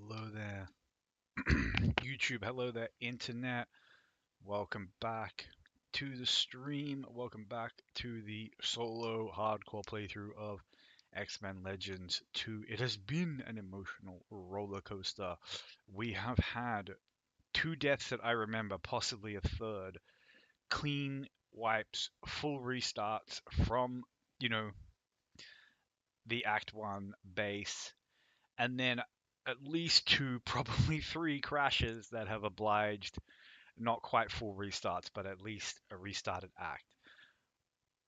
Hello there, YouTube. Hello there, Internet. Welcome back to the stream. Welcome back to the solo hardcore playthrough of X-Men Legends 2. It has been an emotional roller coaster. We have had two deaths that I remember, possibly a third. Clean wipes, full restarts from, you know, the Act 1 base, and then at least two, probably three crashes that have obliged not quite full restarts, but at least a restarted act.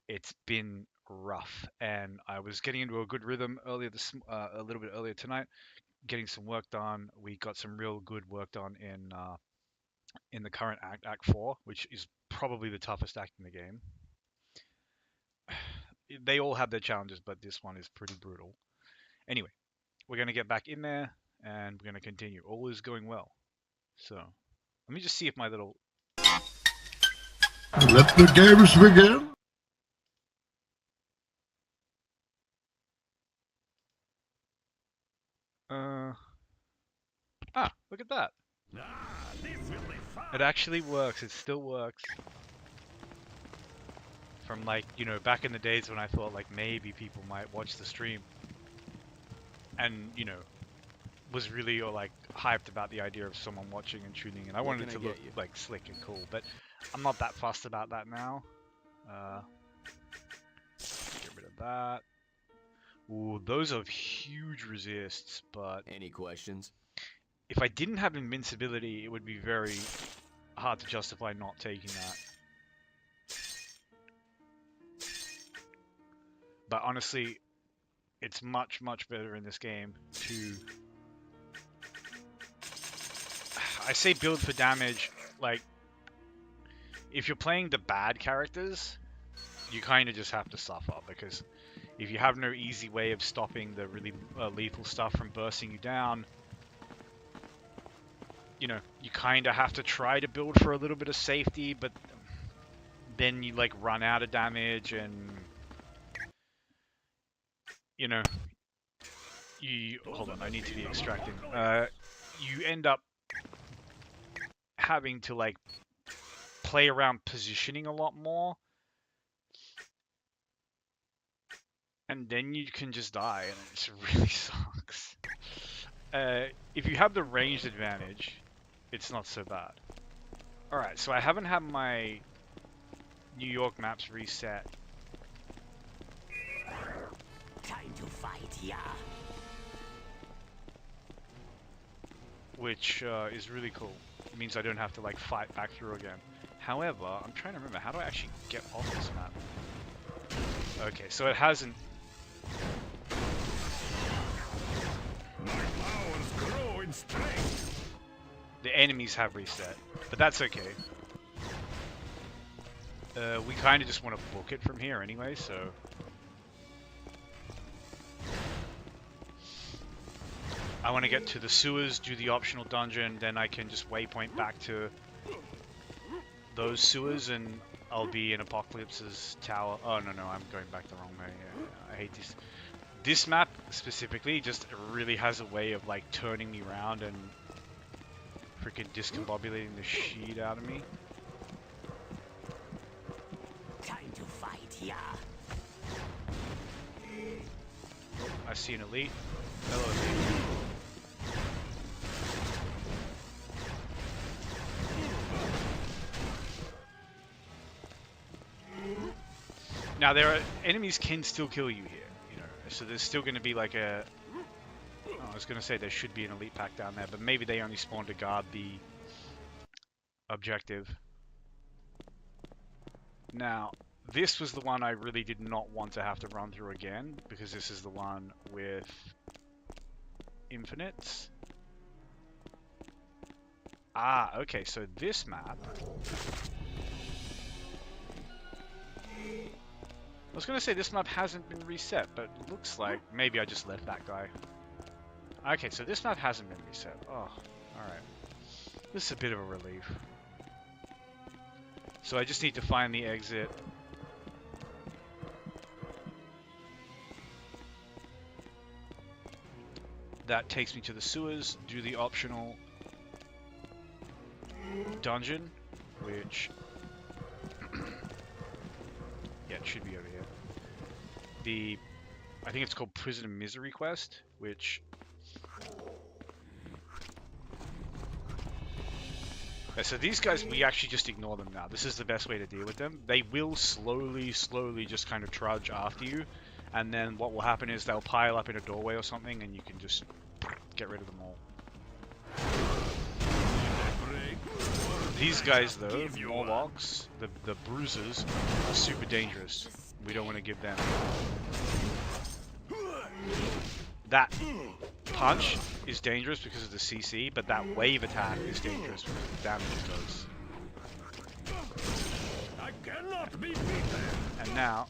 It's been rough, and I was getting into a good rhythm earlier a little bit earlier tonight, getting some work done. We got some real good work done in the current act, Act 4, which is probably the toughest act in the game. They all have their challenges, but this one is pretty brutal. Anyway, we're going to get back in there, and we're going to continue. All is going well. So, let me just see if my little... Let the games begin. Look at that. It actually works. It still works. From like, back in the days when I thought like maybe people might watch the stream. And, was really like hyped about the idea of someone watching and tuning in. I wanted it to look like slick and cool, but I'm not that fussed about that now. Get rid of that. Ooh, those are huge resists, but... Any questions? If I didn't have invincibility, it would be very hard to justify not taking that. But honestly, it's much, much better in this game to... I say build for damage, like, if you're playing the bad characters, you kind of just have to suffer, because if you have no easy way of stopping the really lethal stuff from bursting you down, you kind of have to try to build for a little bit of safety, but then you, like, run out of damage, and, hold on, I need to be extracting. You end up having to, like, play around positioning a lot more, and then you can just die, and it really sucks. If you have the ranged advantage, it's not so bad. Alright, so I haven't had my New York maps reset. Time to fight, yeah. Which is really cool. It means I don't have to like fight back through again. However, I'm trying to remember, how do I actually get off this map? Okay, so it hasn't... My powers grow in strength. The enemies have reset, but that's okay. We kind of just want to book it from here anyway, so... I want to get to the sewers, do the optional dungeon, then I can just waypoint back to those sewers, and I'll be in Apocalypse's tower. Oh, no, I'm going back the wrong way. Yeah, I hate this. This map, specifically, just really has a way of, like, turning me around and freaking discombobulating the shit out of me. Time to fight, yeah. I see an elite. Hello, elite. Now, enemies can still kill you here, so there's still going to be like a... Oh, I was going to say there should be an elite pack down there, but maybe they only spawn to guard the objective. Now, this was the one I really did not want to have to run through again, because this is the one with infinites. Ah, okay, so this map... I was going to say this map hasn't been reset, but it looks like maybe I just left that guy. Okay, so this map hasn't been reset. Oh, alright. This is a bit of a relief. So I just need to find the exit. That takes me to the sewers, do the optional dungeon, which, yeah, it should be over here. I think it's called Prison of Misery quest, which, yeah, so these guys, we actually just ignore them now. This is the best way to deal with them. They will slowly just kind of trudge after you, and then what will happen is they'll pile up in a doorway or something, and you can just get rid of them all. These guys, though, Morlocks, the bruisers, are super dangerous. We don't want to give them. That punch is dangerous because of the CC, but that wave attack is dangerous because of the damage it does. I cannot be beaten. And now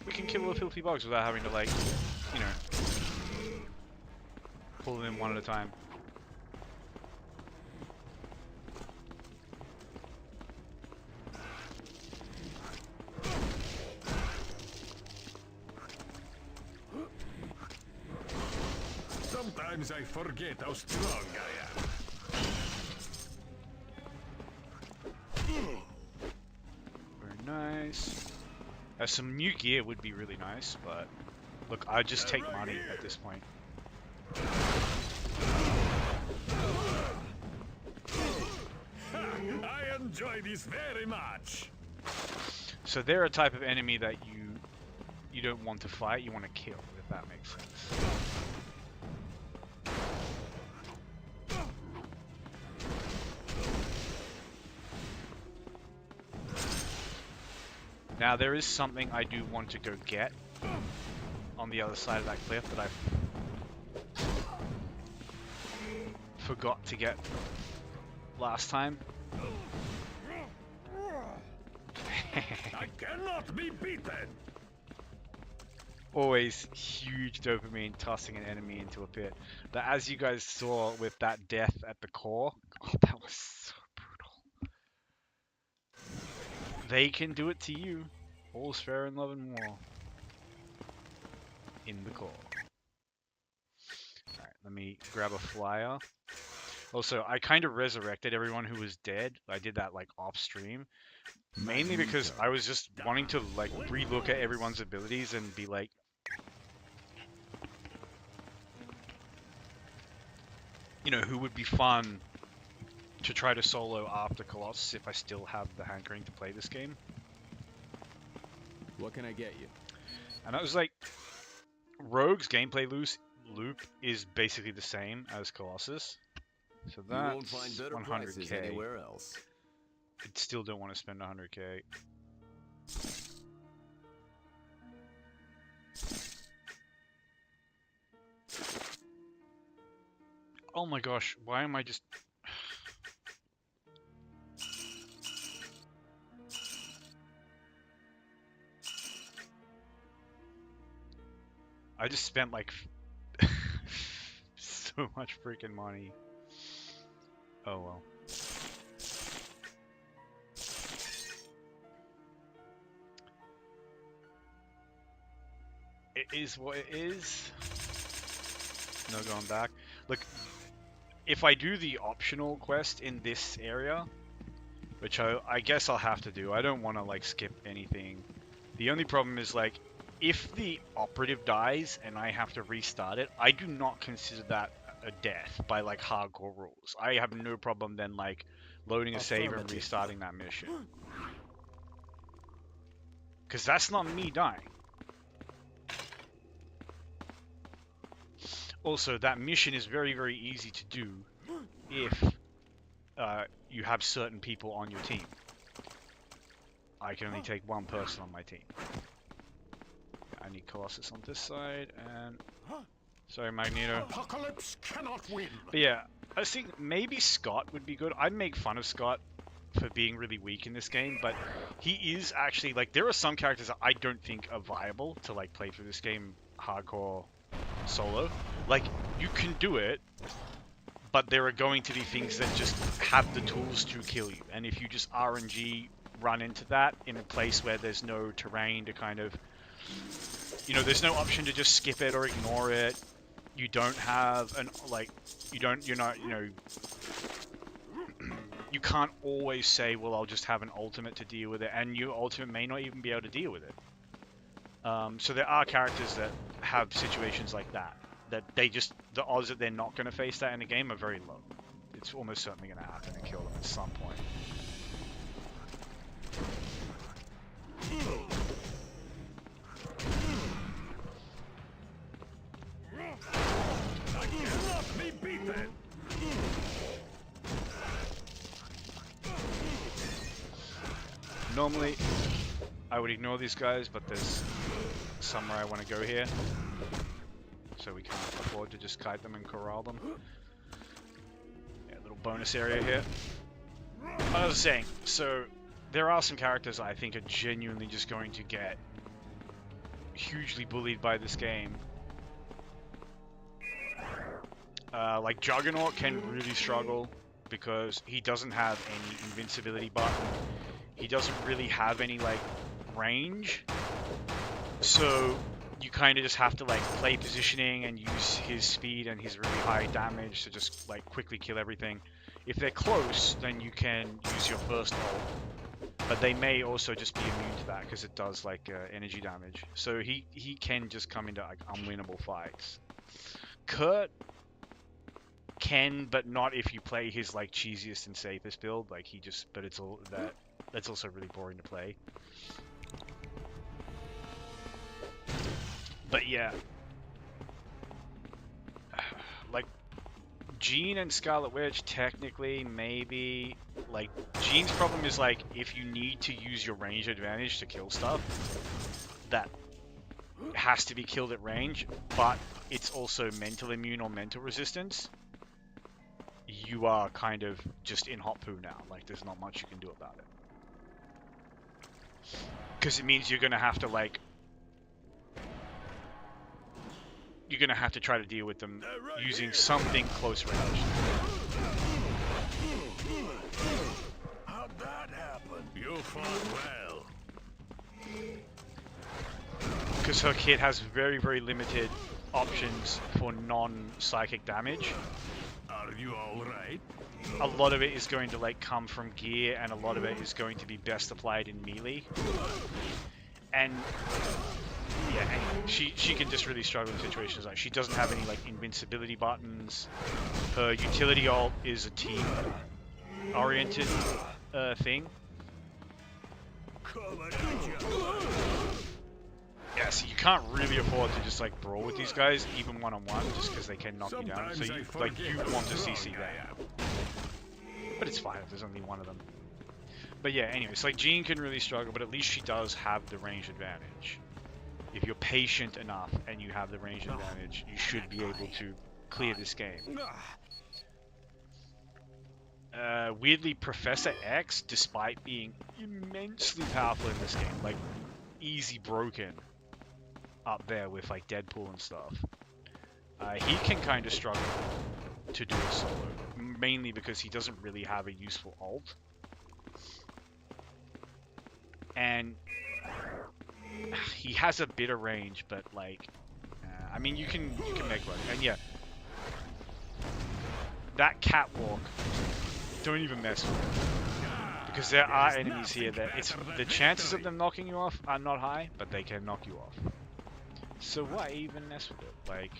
we can kill the filthy bugs without having to, like, you know, pull them in one at a time. Sometimes I forget how strong I am. Very nice. Some new gear would be really nice, but look, I just take money at this point. I enjoy this very much. So they're a type of enemy that you don't want to fight, you want to kill, if that makes sense. Now there is something I do want to go get on the other side of that cliff that I forgot to get last time. I cannot be beaten. Always huge dopamine tossing an enemy into a pit. But as you guys saw with that death at the core, oh, that was so brutal. They can do it to you. All's fair in love and war. In the core. Alright, let me grab a flyer. Also, I kind of resurrected everyone who was dead. I did that, like, off stream. Mainly because I was just wanting to, like, re-look at everyone's abilities and be like, you know, who would be fun to try to solo after Colossus if I still have the hankering to play this game. What can I get you? And I was like, Rogue's gameplay loop is basically the same as Colossus. So You won't find that's better prices 100k. anywhere else. I still don't want to spend 100k. Oh my gosh, why am I just... I just spent like so much freaking money. Oh well. It is what it is. No going back. Look, if I do the optional quest in this area, which I guess I'll have to do, I don't want to like skip anything. The only problem is like, if the operative dies and I have to restart it, I do not consider that a death by like hardcore rules. I have no problem then like loading a save and restarting that mission. Because that's not me dying. Also, that mission is very, very easy to do if you have certain people on your team. I can only take one person on my team. I need Colossus on this side, and... Sorry, Magneto. Apocalypse cannot win. But yeah, I was thinking maybe Scott would be good. I'd make fun of Scott for being really weak in this game, but he is actually, like, there are some characters that I don't think are viable to, like, play through this game hardcore solo. Like, you can do it, but there are going to be things that just have the tools to kill you. And if you just RNG run into that in a place where there's no terrain to kind of, you know, there's no option to just skip it or ignore it. You don't have an, like, you're not, you know, you can't always say, well, I'll just have an ultimate to deal with it, and your ultimate may not even be able to deal with it. So there are characters that have situations like that, that they just, the odds that they're not going to face that in the game are very low. It's almost certainly going to happen and kill them at some point. I cannot be beaten. Normally, I would ignore these guys, but there's somewhere I want to go here. So we can't afford to just kite them and corral them. Yeah, little bonus area here. I was saying, so there are some characters I think are genuinely just going to get hugely bullied by this game. Like Juggernaut can really struggle because he doesn't have any invincibility button. He doesn't really have any like range. So you kind of just have to like play positioning and use his speed and his really high damage to just like quickly kill everything. If they're close, then you can use your burst ult, but they may also just be immune to that because it does like energy damage. So he can just come into like unwinnable fights. Curt can, but not if you play his like cheesiest and safest build. Like he just, but it's all that's also really boring to play. But yeah, like Jean and Scarlet Witch technically maybe, like Jean's problem is like if you need to use your range advantage to kill stuff, that has to be killed at range, but it's also mental immune or mental resistance. You are kind of just in hot poo now, like there's not much you can do about it. Because it means you're gonna have to like, you're gonna have to try to deal with them using something close range. How'd that happen? You fought well. Because her kit has very, very limited options for non-psychic damage. Are you alright? A lot of it is going to like come from gear, and a lot of it is going to be best applied in melee. And yeah, and she can just really struggle in situations like she doesn't have any like invincibility buttons. Her utility ult is a team oriented thing. Yeah, so you can't really afford to just like brawl with these guys, even one-on-one, just because they can knock you down. So you want to CC that. But it's fine if there's only one of them. But yeah, anyways, like Jean can really struggle, but at least she does have the range advantage. If you're patient enough and you have the range advantage, you should be able to clear this game. Weirdly, Professor X, despite being immensely powerful in this game, like easy broken up there with like Deadpool and stuff, he can kind of struggle to do it solo, mainly because he doesn't really have a useful ult. And he has a bit of range, but like, I mean, you can make work. And yeah, that catwalk, don't even mess with it, because there are enemies here that the chances of them knocking you off are not high, but they can knock you off. So why even mess with it? Like,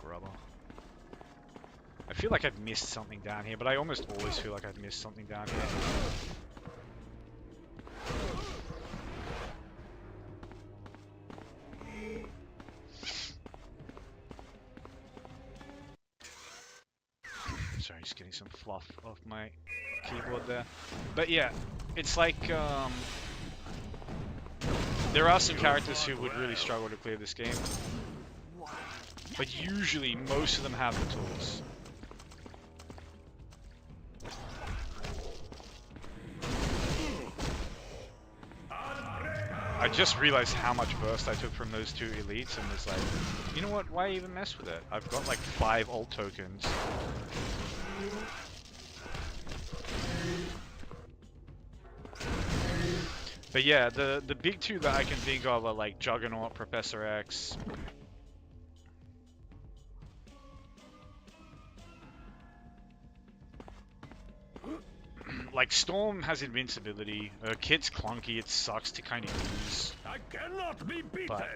grubber. I feel like I've missed something down here, but I almost always feel like I've missed something down here. Sorry, just getting some fluff off my keyboard there. But yeah, it's like, there are some characters who would really struggle to clear this game. But usually, most of them have the tools. I just realized how much burst I took from those two elites and was like, you know what, why even mess with it? I've got like 5 ult tokens. But yeah, the big two that I can think of are like Juggernaut, Professor X. Like Storm has invincibility. Kit's clunky. It sucks to kind of use. I cannot be beaten. But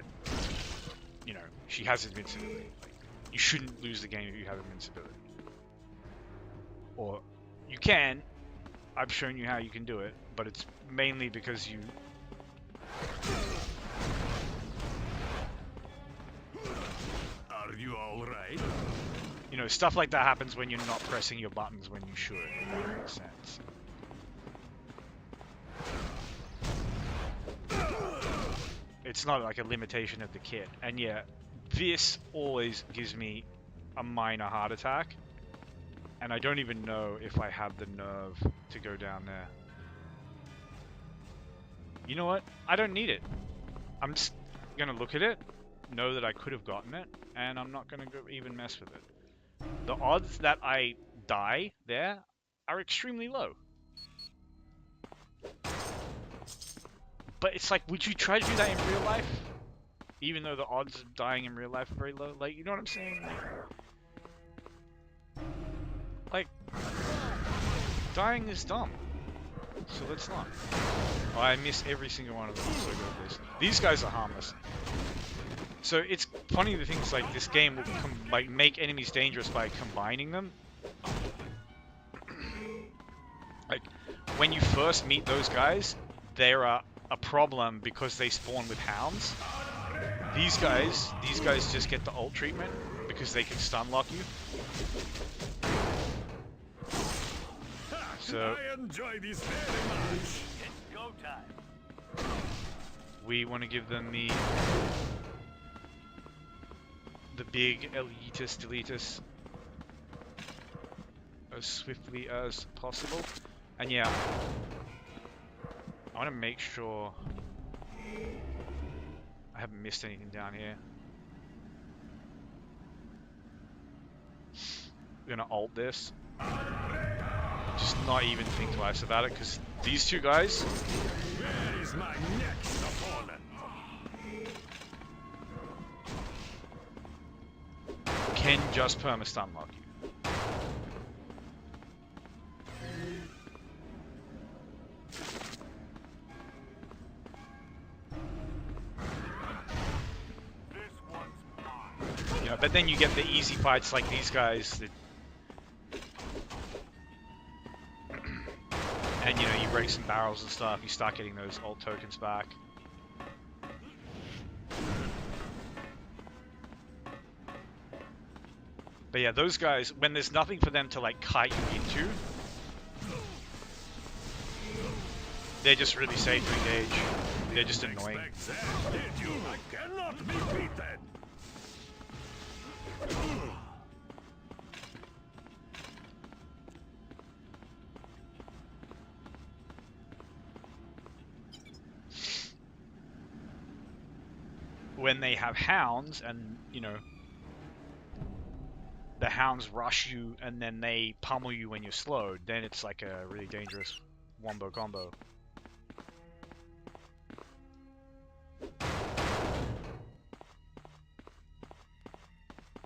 you know, she has invincibility. Like, you shouldn't lose the game if you have invincibility. Or you can. I've shown you how you can do it, but it's mainly because you. Are you all right? You know, stuff like that happens when you're not pressing your buttons when you should. If that makes sense. It's not like a limitation of the kit. And yeah, this always gives me a minor heart attack. And I don't even know if I have the nerve to go down there. You know what? I don't need it. I'm just gonna look at it, know that I could have gotten it, and I'm not gonna go even mess with it. The odds that I die there are extremely low. But it's like, would you try to do that in real life? Even though the odds of dying in real life are very low? Like, you know what I'm saying? Like dying is dumb. So let's not. Oh, I miss every single one of them. I'm so good at this. These guys are harmless. So it's funny the things like this game will like make enemies dangerous by combining them. Like when you first meet those guys, they're a problem because they spawn with hounds. These guys just get the ult treatment because they can stun lock you. So I enjoy this very much. It's go time. we want to give them the big elitist deletus as swiftly as possible. And yeah, I want to make sure I haven't missed anything down here. I'm gonna ult this. Just not even think twice about it, because these two guys. Where is my next opponent? Can just perma-stun lock you. Yeah, but then you get the easy fights like these guys that. And you know, you break some barrels and stuff, you start getting those ult tokens back. But yeah, those guys, when there's nothing for them to like kite you into, they're just really safe to engage. They're just annoying. Expect that, did you? I cannot be beaten. When they have hounds and, you know, the hounds rush you and then they pummel you when you're slowed, then it's like a really dangerous wombo combo.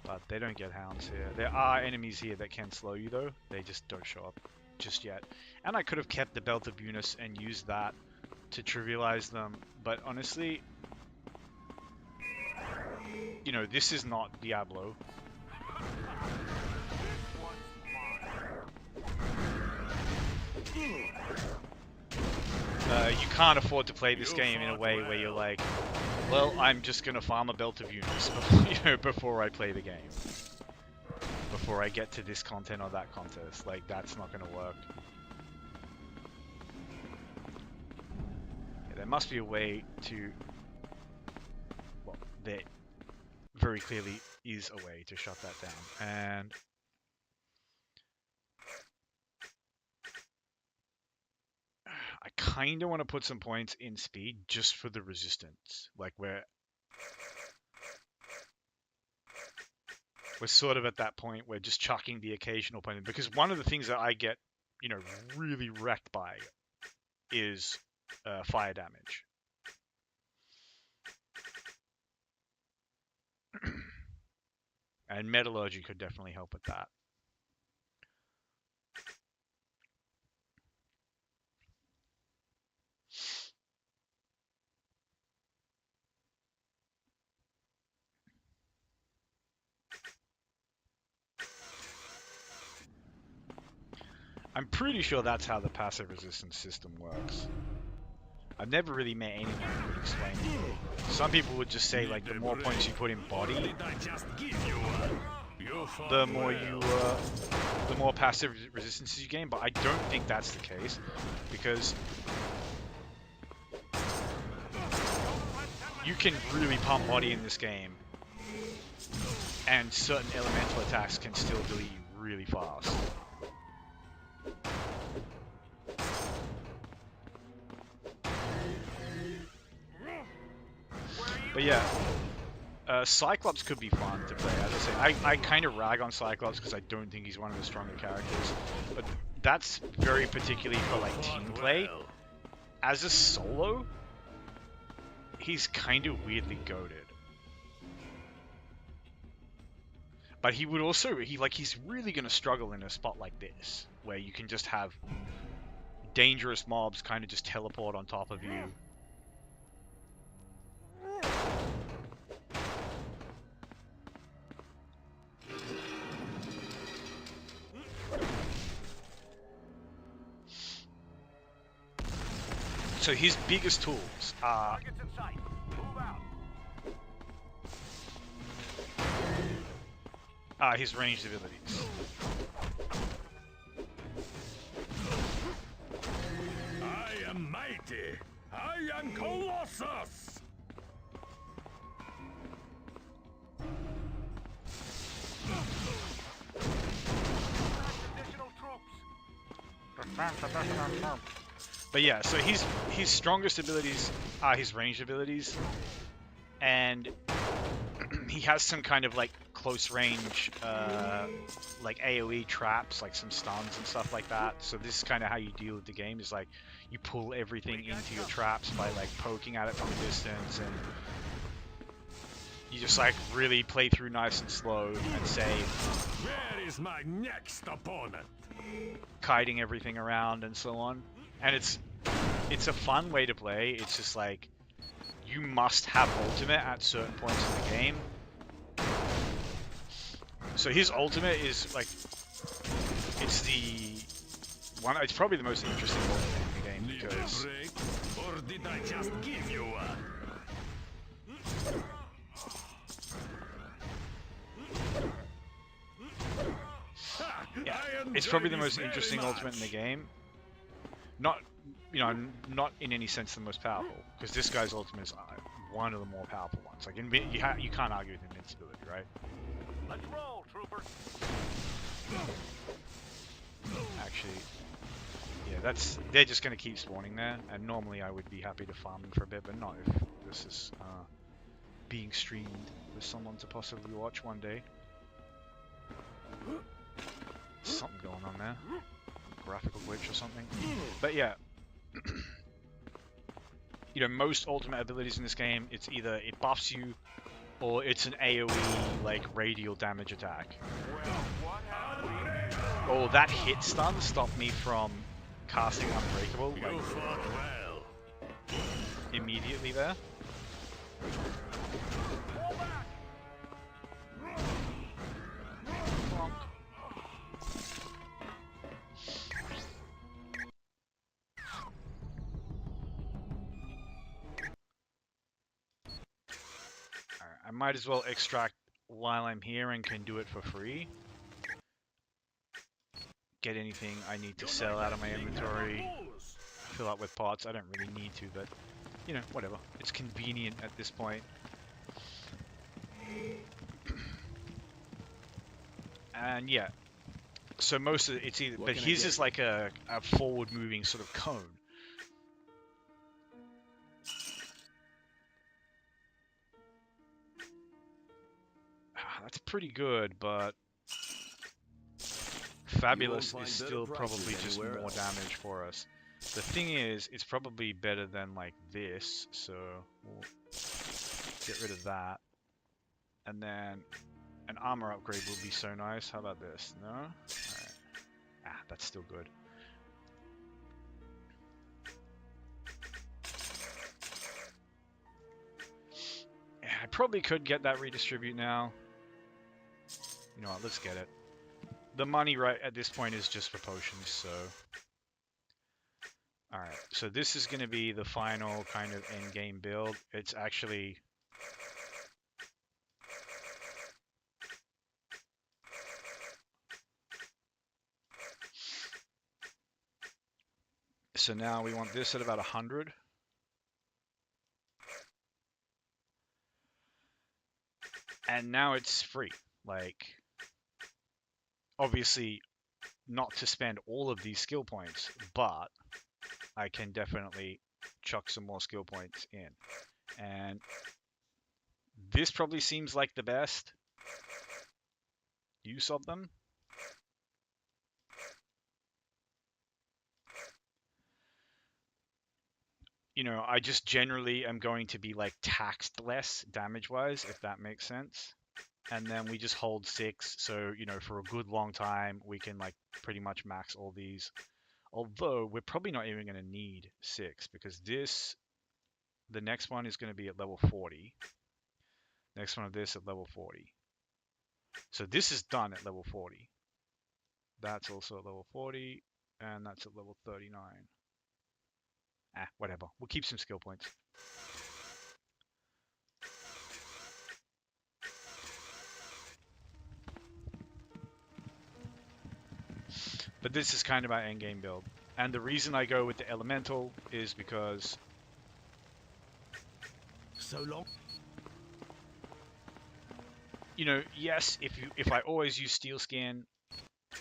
But they don't get hounds here. There are enemies here that can slow you though. They just don't show up just yet. And I could have kept the Belt of Eunice and used that to trivialize them, but honestly, you know, this is not Diablo. You can't afford to play this game in a way where you're like, well, I'm just gonna farm a Belt of Eunice before, you know, before I play the game. Before I get to this content or that contest. Like, that's not gonna work. Yeah, there must be a way to... Well, there very clearly is a way to shut that down. And... I kind of want to put some points in speed just for the resistance. Like we're sort of at that point where just chucking the occasional point in. Because one of the things that I get, really wrecked by is fire damage. And metallurgy could definitely help with that. I'm pretty sure that's how the passive resistance system works. I've never really met anyone who would explain it. Some people would just say, like, the more points you put in body, the more passive resistances you gain, but I don't think that's the case, because you can really pump body in this game, and certain elemental attacks can still delete you really fast. But yeah, Cyclops could be fun to play. As I say, I kind of rag on Cyclops because I don't think he's one of the stronger characters, but that's very particularly for like team play. As a solo, he's kind of weirdly goated. But he would also, he's really going to struggle in a spot like this, where you can just have dangerous mobs kind of just teleport on top of you. So his biggest tools are his ranged abilities. I am mighty. I am Colossus. But yeah, so his strongest abilities are his ranged abilities, and he has some kind of like close range, like AoE traps, like some stuns and stuff like that. So this is kind of how you deal with the game, is like you pull everything into your traps by like poking at it from a distance, and you just like really play through nice and slow and save. Where is my next opponent? Kiting everything around and so on. And it's a fun way to play. It's just like you must have ultimate at certain points in the game. So his ultimate is like it's probably the most interesting ultimate in the game, because Or did I just give you one? yeah, it's probably the most interesting ultimate in the game. Not in any sense the most powerful, because this guy's ultimate is one of the more powerful ones. Like you can't argue with invincibility, right? Let's roll, troopers. Actually, yeah, they're just going to keep spawning there, and normally I would be happy to farm them for a bit, but not if this is being streamed with someone to possibly watch one day. Something going on there. Graphical glitch or something. But yeah, most ultimate abilities in this game, it's either it buffs you, or it's an AoE like radial damage attack. Oh, that hit stun stopped me from casting Unbreakable like immediately there. I might as well extract while I'm here and can do it for free. Get anything I need to sell out of my inventory. Fill up with pots. I don't really need to, but whatever. It's convenient at this point. And yeah, so most of it's either, but his is like a forward-moving sort of cone. That's pretty good, but Fabulous is still probably just more damage for us. The thing is, it's probably better than like this, so we'll get rid of that. And then an armor upgrade would be so nice. How about this? No? Alright. Ah, that's still good. Yeah, I probably could get that redistribute now. You know what, let's get it. The money right at this point is just for potions, so... Alright, so this is going to be the final kind of end-game build. It's actually... So now we want this at about 100. And now it's free. Like, obviously, not to spend all of these skill points, but I can definitely chuck some more skill points in. And this probably seems like the best use of them. You know, I just generally am going to be like taxed less damage-wise, if that makes sense. And then we just hold 6, so, you know, for a good long time, we can like pretty much max all these. Although, we're probably not even going to need 6, because the next one is going to be at level 40. Next one of this at level 40. So this is done at level 40. That's also at level 40, and that's at level 39. Ah, whatever. We'll keep some skill points. But this is kind of our endgame build. And the reason I go with the elemental is because... So long. You know, yes, if I always use steel skin,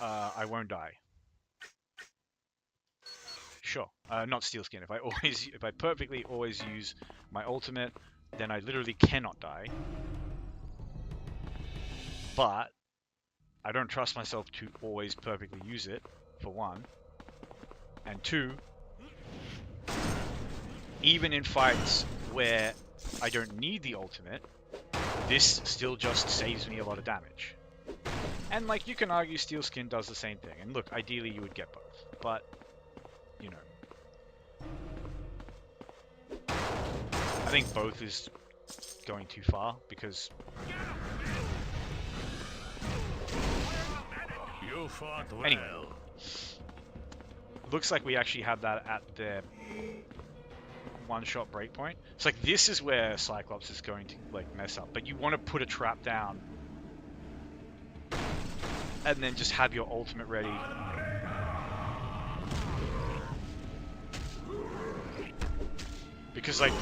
I won't die. Sure, not steel skin. If I perfectly always use my ultimate, then I literally cannot die. But I don't trust myself to always perfectly use it, for one. And two, even in fights where I don't need the ultimate, this still just saves me a lot of damage. And like, you can argue steel skin does the same thing. And look, ideally you would get both, but you know, I think both is going too far because You fought well. Anyway. Looks like we actually had that at the one-shot breakpoint. It's like this is where Cyclops is going to like mess up, but you want to put a trap down and then just have your ultimate ready. Because like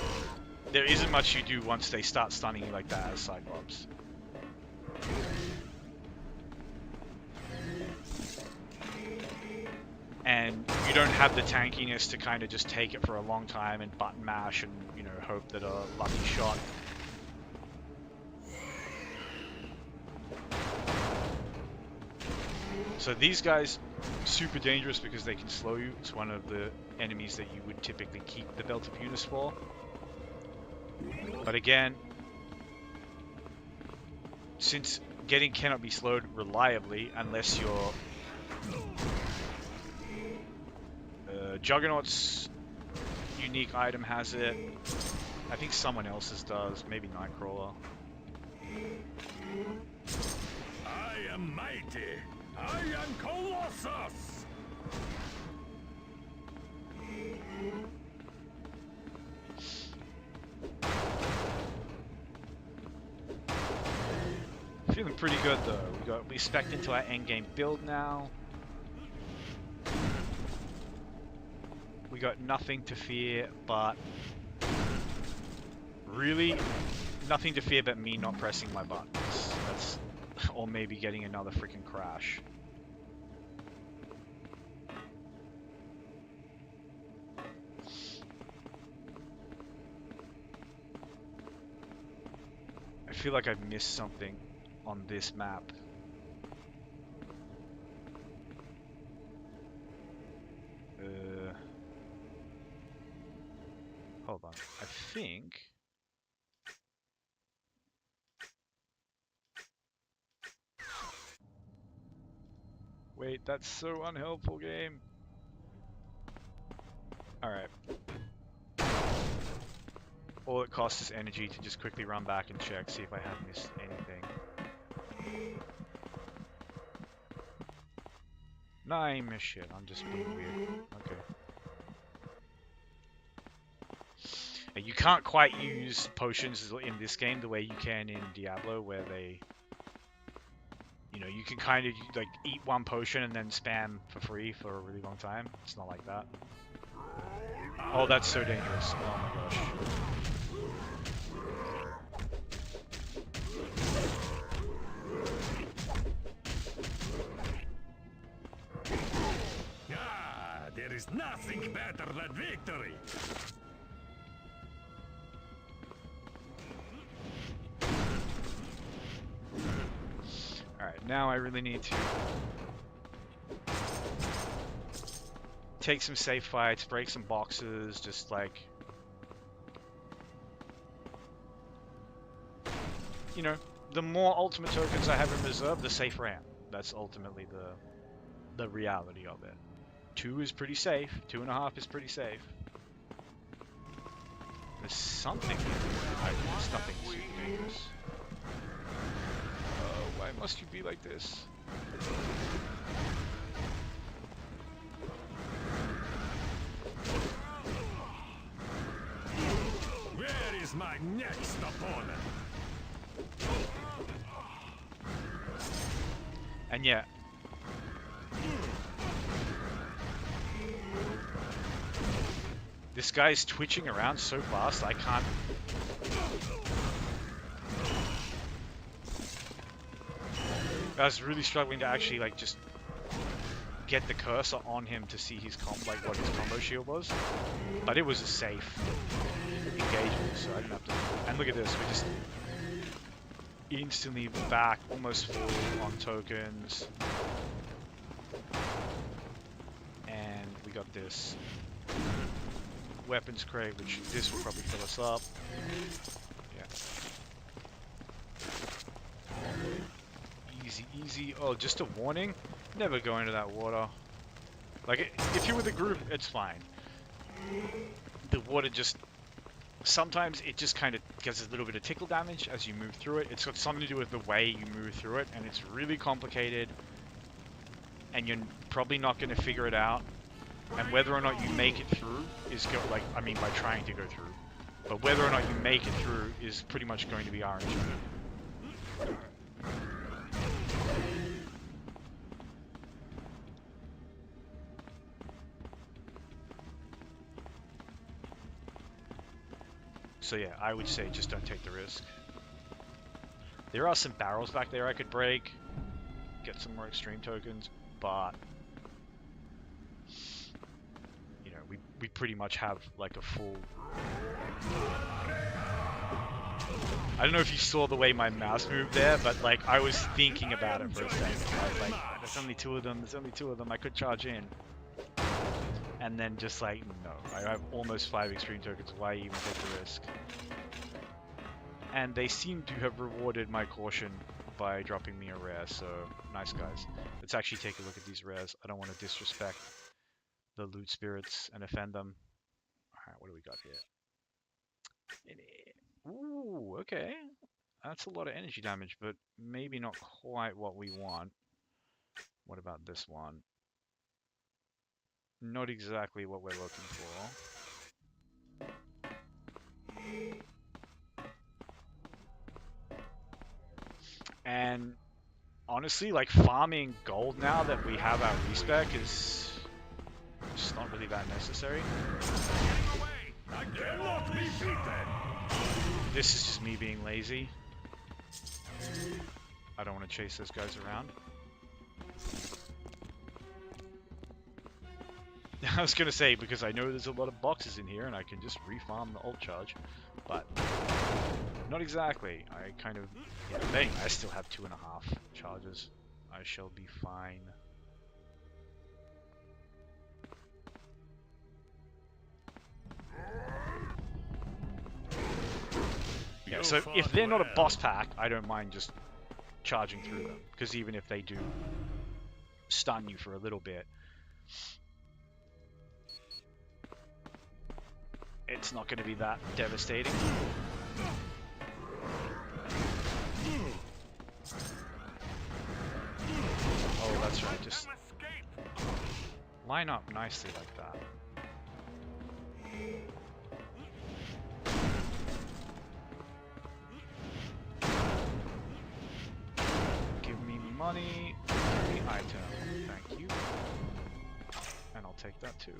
there isn't much you do once they start stunning you like that as Cyclops. And you don't have the tankiness to kind of just take it for a long time and button mash and, you know, hope that a lucky shot. So these guys, super dangerous because they can slow you. It's one of the enemies that you would typically keep the Belt of Eunice for. But again, since getting cannot be slowed reliably unless you're Juggernaut's unique item has it. I think someone else's does. Maybe Nightcrawler. I am mighty. I am Colossus. Feeling pretty good though. We spec'd into our endgame build now. We got nothing to fear, but really nothing to fear but me not pressing my buttons. That's, or maybe getting another freaking crash. I feel like I've missed something on this map. Hold on. I think... Wait, that's so unhelpful, game. Alright. All it costs is energy to just quickly run back and check, see if I have missed anything. No, I ain't missed shit. I'm just being weird. Okay. You can't quite use potions in this game the way you can in Diablo, where they... You know, you can kind of, like, eat one potion and then spam for free for a really long time. It's not like that. Oh, that's so dangerous. Oh my gosh. Ah, there is nothing better than victory. Alright, now I really need to take some safe fights, break some boxes, just like... You know, the more ultimate tokens I have in reserve, the safer I am. That's ultimately the reality of it. 2 is pretty safe, 2.5 is pretty safe. There's something here. There's nothing super dangerous. Why must you be like this? Where is my next opponent? And yeah. This guy's twitching around so fast, I can't... I was really struggling to actually, like, just get the cursor on him to see his like what his combo shield was. But it was a safe engagement, so I didn't have to... And look at this, we're just instantly back, almost full on tokens. And we got this weapons crate, which this will probably fill us up. Yeah. Easy, easy. Oh, just a warning. Never go into that water. Like, if you're with a group, it's fine. The water just... Sometimes it just kind of gets a little bit of tickle damage as you move through it. It's got something to do with the way you move through it, and it's really complicated. And you're probably not going to figure it out. And whether or not you make it through is by trying to go through. But whether or not you make it through is pretty much going to be RNG. So yeah, I would say just don't take the risk. There are some barrels back there I could break, get some more extreme tokens, but you know, we pretty much have like a full... I don't know if you saw the way my mouse moved there, but like I was thinking about it for a second. I was like, there's only 2 of them, there's only 2 of them, I could charge in. And then just like, no, I have almost 5 extreme tokens, why even take the risk? And they seem to have rewarded my caution by dropping me a rare, so nice guys. Let's actually take a look at these rares. I don't want to disrespect the loot spirits and offend them. Alright, what do we got here? Ooh, okay. That's a lot of energy damage, but maybe not quite what we want. What about this one? Not exactly what we're looking for. And honestly, like farming gold now that we have our respec is just not really that necessary. I cannot be beaten. This is just me being lazy. I don't want to chase those guys around. I was gonna say, because I know there's a lot of boxes in here and I can just refarm the ult charge, but not exactly. I kind of, yeah, anyway, I still have 2.5 charges. I shall be fine. Yeah, so if they're not a boss pack, I don't mind just charging through them, because even if they do stun you for a little bit, it's not going to be that devastating. Oh, that's right, just line up nicely like that. Give me money, give me item, thank you. And I'll take that too.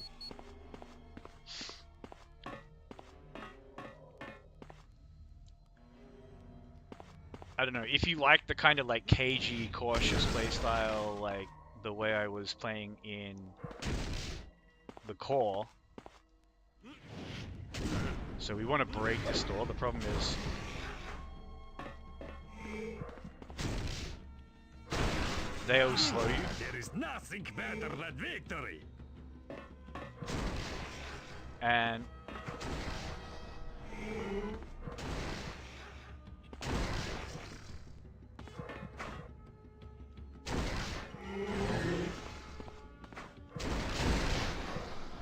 I don't know, if you like the kind of like cagey, cautious playstyle, like the way I was playing in the core. So we want to break this door. The problem is they'll slow you. There is nothing better than victory. And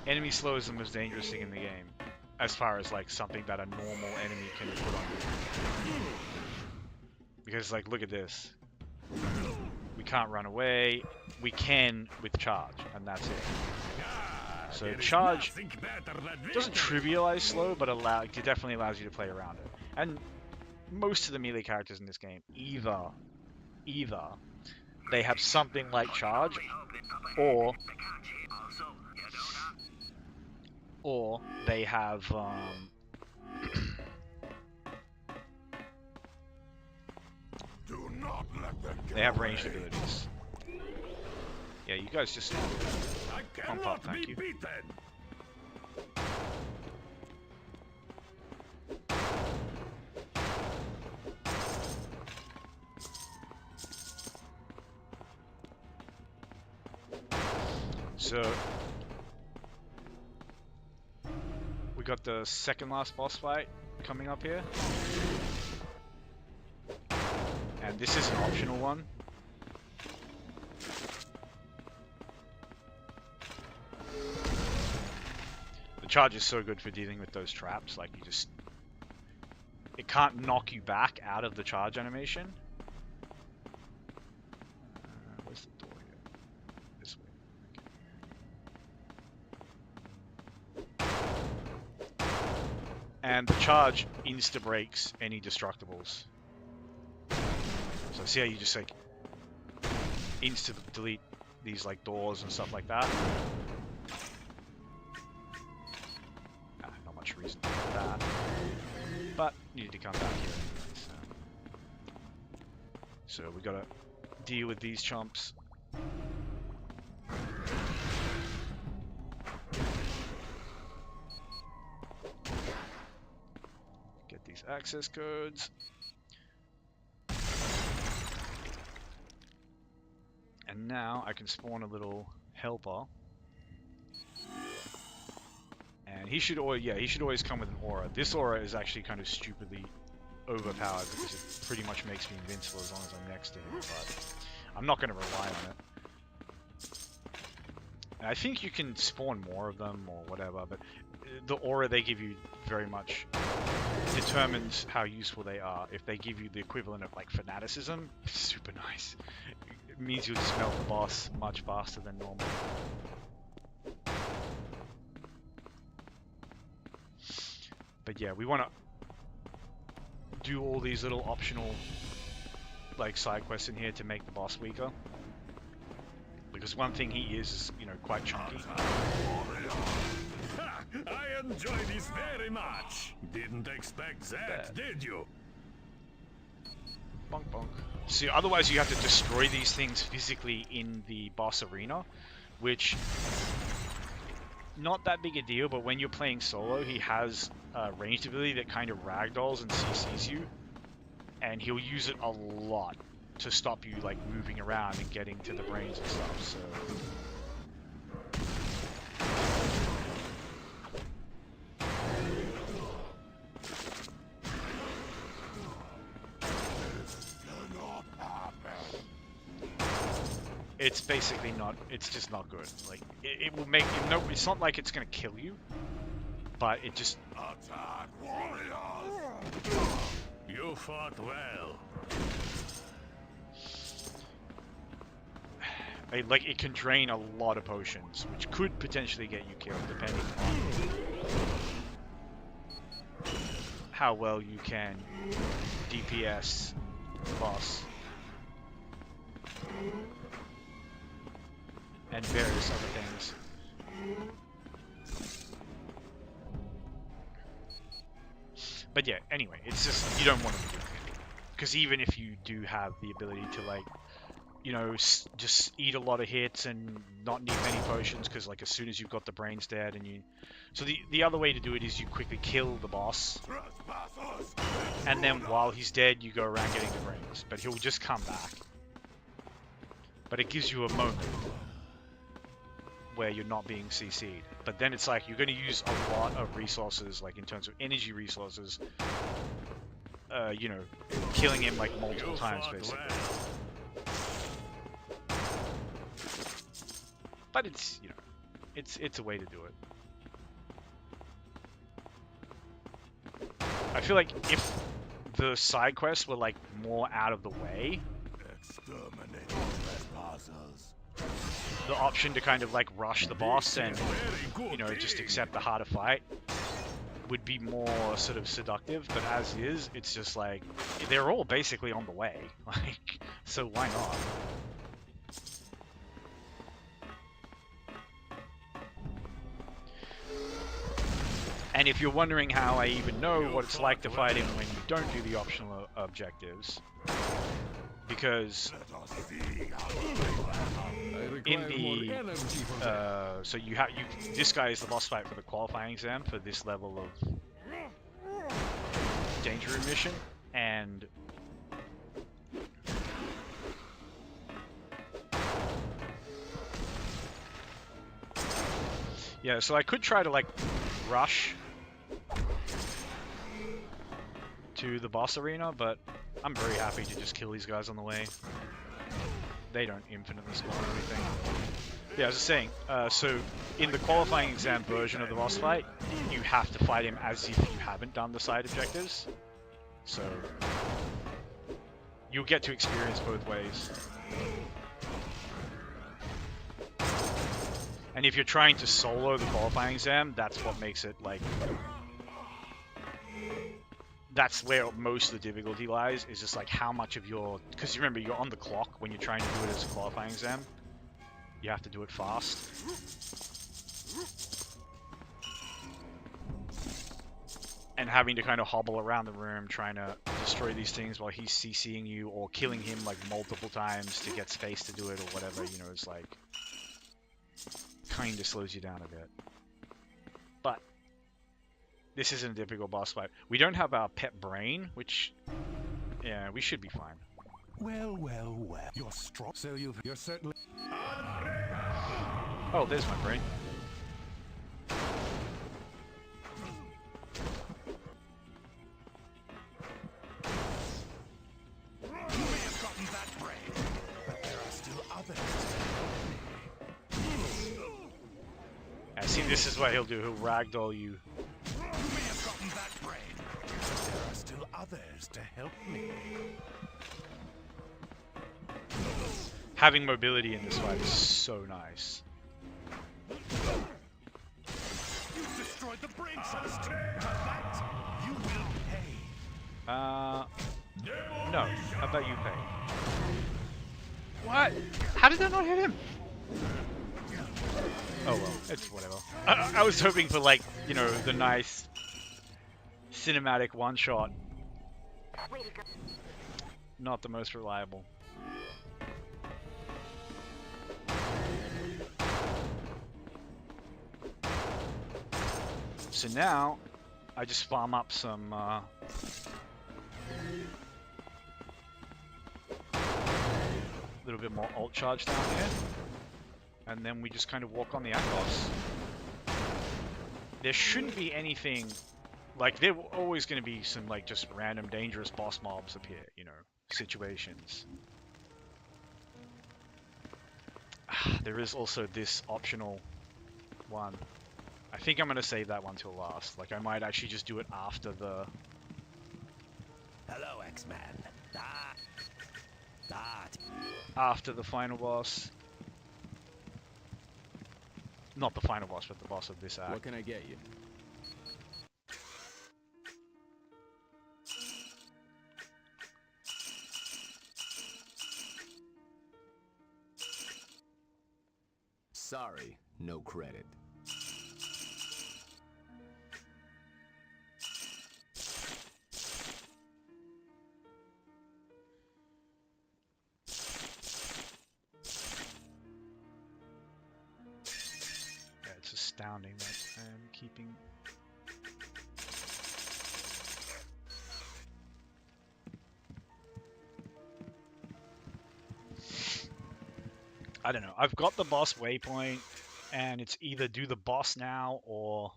enemy slow is the most dangerous thing in the game, as far as like something that a normal enemy can put on you. Because like, look at this. We can't run away. We can with charge, and that's it. So charge doesn't trivialize slow, but it definitely allows you to play around it. And most of the melee characters in this game, either they have something like charge, or they have they have ranged abilities. Yeah, you guys just pump up, thank you. So we got the second last boss fight coming up here. And this is an optional one. The charge is so good for dealing with those traps, like it can't knock you back out of the charge animation. Where's the door here? This way. Okay. And the charge insta-breaks any destructibles. So see how you just like insta-delete these like doors and stuff like that? Not much reason to do that. But you need to come back here anyway, so we gotta deal with these chumps. Get these access codes. And now I can spawn a little helper. And he should always come with an aura. This aura is actually kind of stupidly overpowered because it pretty much makes me invincible as long as I'm next to him, but I'm not going to rely on it. And I think you can spawn more of them or whatever, but the aura they give you very much determines how useful they are. If they give you the equivalent of like fanaticism, it's super nice. It means you'll smelt the boss much faster than normal. But yeah, we want to do all these little optional like side quests in here to make the boss weaker. Because one thing he is, you know, quite chunky. I enjoy this very much. Didn't expect that, did you? Bonk bonk. See, otherwise you have to destroy these things physically in the boss arena, which not that big a deal, but when you're playing solo, he has a ranged ability that kind of ragdolls and CCs you, and he'll use it a lot to stop you like moving around and getting to the brains and stuff. So it's basically not, it's just not good. Like, it will make you know, it's not like it's gonna kill you, but it just... Attack, warriors! You fought well. Like, it can drain a lot of potions, which could potentially get you killed, depending on how well you can DPS the boss. And various other things. But yeah, anyway, it's just, you don't want to be doing it. Because even if you do have the ability to, like, you know, just eat a lot of hits and not need many potions, because, like, as soon as you've got the brains dead and you... So the other way to do it is you quickly kill the boss, and then while he's dead, you go around getting the brains. But he'll just come back. But it gives you a moment where you're not being CC'd. But then it's like, you're going to use a lot of resources, like in terms of energy resources, you know, killing him like multiple times, basically. But it's, you know, it's a way to do it. I feel like if the side quests were like more out of the way, the option to kind of like rush the boss and, you know, just accept the harder fight would be more sort of seductive. But as is, it's just like, they're all basically on the way, like, so why not? And if you're wondering how I even know what it's like to fight him when you don't do the optional objectives, because in the so this guy is the boss fight for the qualifying exam for this level of danger mission, and yeah, so I could try to like rush to the boss arena, but I'm very happy to just kill these guys on the way. They don't infinitely spawn or anything. Yeah, I was just saying, so in the qualifying exam version of the boss fight, you have to fight him as if you haven't done the side objectives. So you'll get to experience both ways. And if you're trying to solo the qualifying exam, that's what makes it like... That's where most of the difficulty lies, is just like how much of your... Because you remember, you're on the clock when you're trying to do it as a qualifying exam. You have to do it fast. And having to kind of hobble around the room trying to destroy these things while he's CCing you, or killing him like multiple times to get space to do it or whatever, you know, it's like... kind of slows you down a bit. But this isn't a difficult boss fight. We don't have our pet brain, which, yeah, we should be fine. Well, well, well. You're strong, so you're certainly... Oh, there's my brain. You may have gotten that brain, but there are still others. I see, this is what he'll do. He'll ragdoll you. You may have gotten that brain, but there are still others to help me. Having mobility in this fight is so nice. You destroyed the brain trust. For that, you will pay. No. How about you pay? What? How did that not hit him? Oh well, it's whatever. I was hoping for, like, you know, the nice cinematic one-shot. Not the most reliable. So now, I just farm up some little bit more ult charge down here, and then we just kind of walk on the Akos. There shouldn't be anything, like there are always going to be some like just random dangerous boss mobs up here, you know, situations. There is also this optional one. I think I'm going to save that one till last. Like I might actually just do it after the... Hello, X-Man. After the final boss. Not the final boss, but the boss of this act. What can I get you? Sorry, no credit. Yeah, it's astounding that I'm keeping... I don't know. I've got the boss waypoint, and it's either do the boss now or...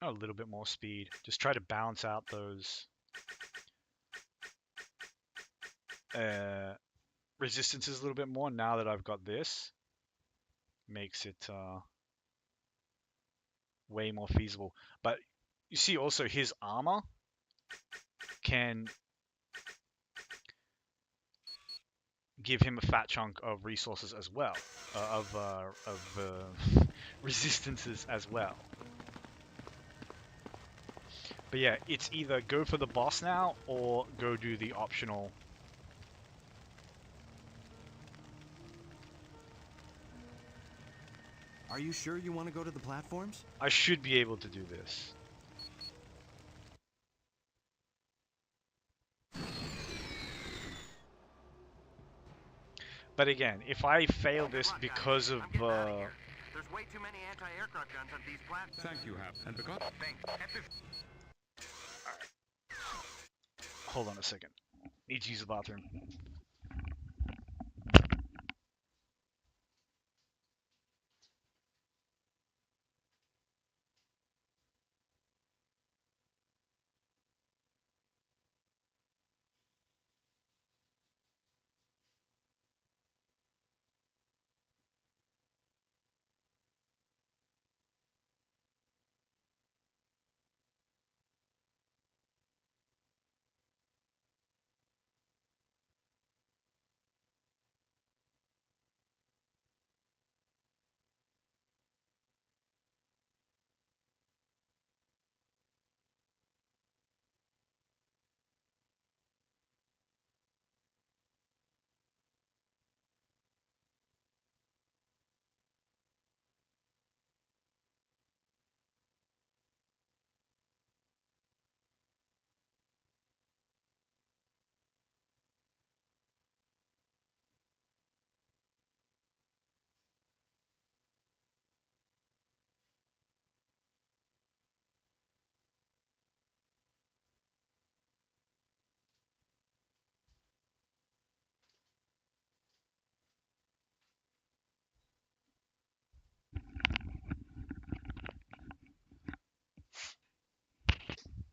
a little bit more speed. Just try to balance out those resistances a little bit more now that I've got this. Makes it way more feasible. But you see also his armor can give him a fat chunk of resources as well, resistances as well. But yeah, it's either go for the boss now or go do the optional. Are you sure you want to go to the platforms? I should be able to do this. But again, if I fail this because of There's way too many anti-aircraft guns on these platforms. Thank you, Hap. And because... hold on a second. Need to use the bathroom.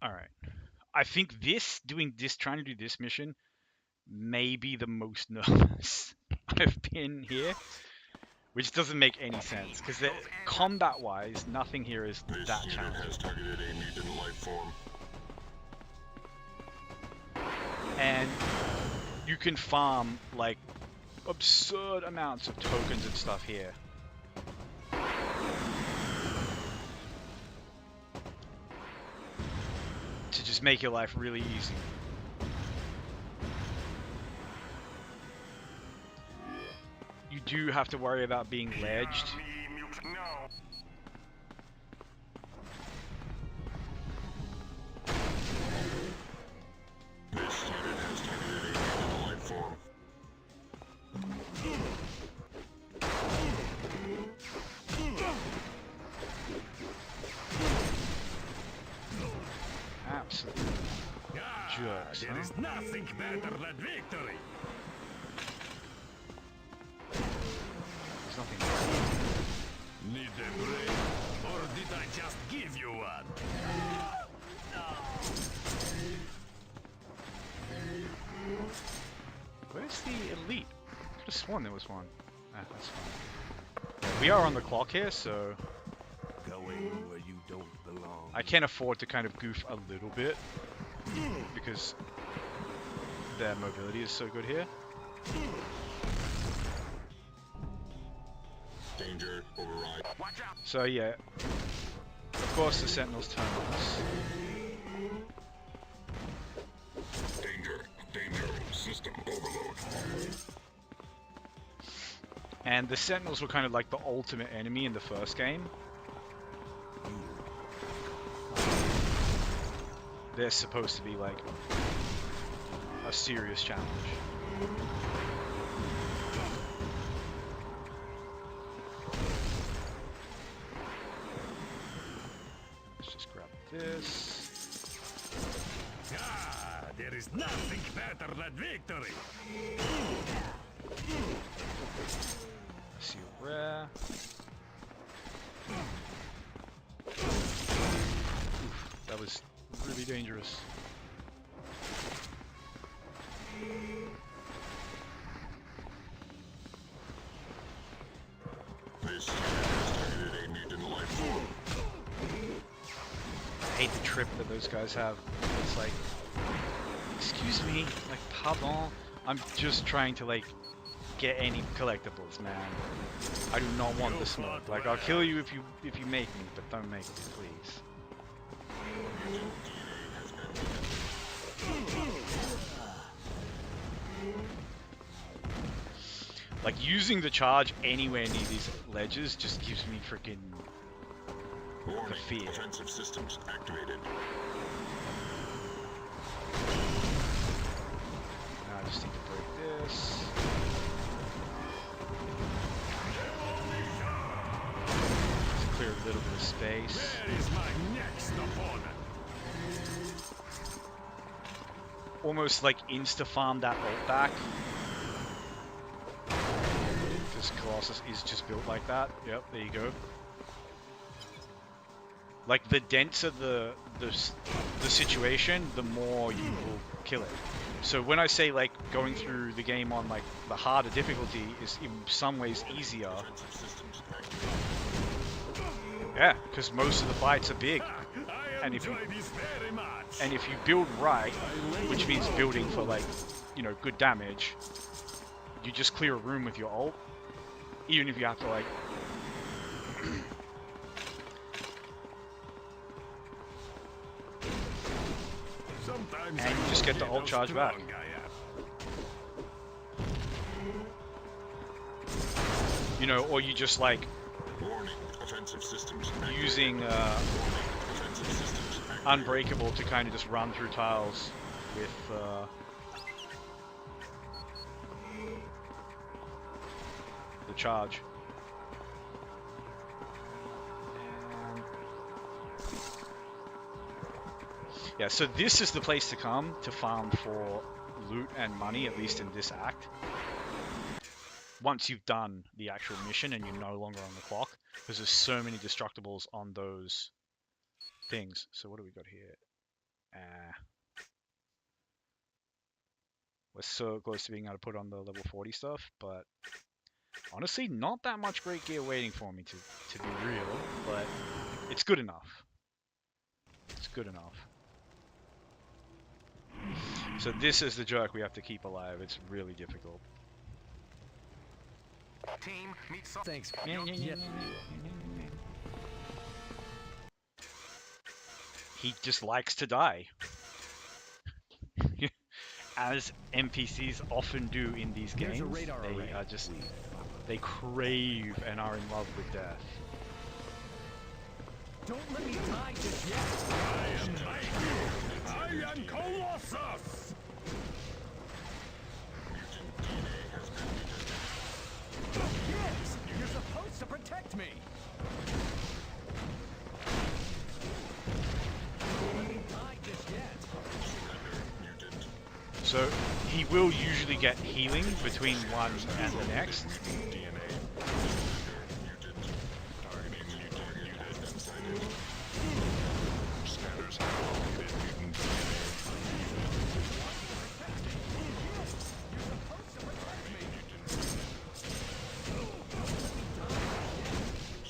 Alright. I think trying to do this mission may be the most nervous I've been here. Which doesn't make any sense, because combat-wise, nothing here is that challenging. Targeted a mutant life form. And you can farm, like, absurd amounts of tokens and stuff here. To just make your life really easy. You do have to worry about being ledged. This unit has targeted a mutant life form. jerks, There huh? is nothing better than victory. There's nothing. Need a break? Or did I just give you one? Where's the elite? Could have sworn there was one. Ah, that's fine. We are on the clock here, so Going where you don't belong. I can afford to kind of goof a little bit because their mobility is so good here. Danger, override. Watch out! So yeah, of course the Sentinels turn on us. Danger, danger, system overload. And the Sentinels were kind of like the ultimate enemy in the first game. They're supposed to be like a serious challenge. Let's just grab this. Ah, there is nothing better than victory. See a rare. Oof, that was really dangerous. This has targeted a mutant life form. I hate the trip that those guys have. It's like, excuse me, like, pardon. I'm just trying to like get any collectibles, man. I do not want the smoke. Like, I'll kill you if you make me, but don't make me, please. Like, using the charge anywhere near these ledges just gives me freaking Warning, fear. offensive systems activated. Now I just need to break this. Just clear a little bit of space. Where is my next opponent? Almost like insta-farm that ult back. Because Colossus is just built like that. Yep, there you go. Like, the denser the situation, the more you will kill it. So when I say, like, going through the game on, like, the harder difficulty is in some ways easier. Offensive systems activated. Yeah, because most of the fights are big. I And if you- enjoy this very much. And if you build right, which means building for, like, you know, good damage, you just clear a room with your ult. Even if you have to, like... Sometimes And you just get the ult charge back. You know, or you just, like, Warning, offensive systems using offensive systems activated. Unbreakable to kind of just run through tiles with the charge. And yeah, so this is the place to come to farm for loot and money, at least in this act. Once you've done the actual mission and you're no longer on the clock, because there's so many destructibles on those things. So what do we got here? We're so close to being able to put on the level 40 stuff, but honestly, not that much great gear waiting for me to be real, but it's good enough. It's good enough. So this is the jerk we have to keep alive. It's really difficult. Team, meet so Thanks. He just likes to die. As NPCs often do in these There's games, a radar they array. are just, they crave and are in love with death. Don't let me die just yet. I am Mighty. I am Colossus. Mutant DNA has been detected. Yes, you're supposed to protect me. Don't let me die just yet. Surrender, mutant So he will usually get healing between one and the next. DNA. Mutant. Targeting mutant unit sighted. Scanners have located mutant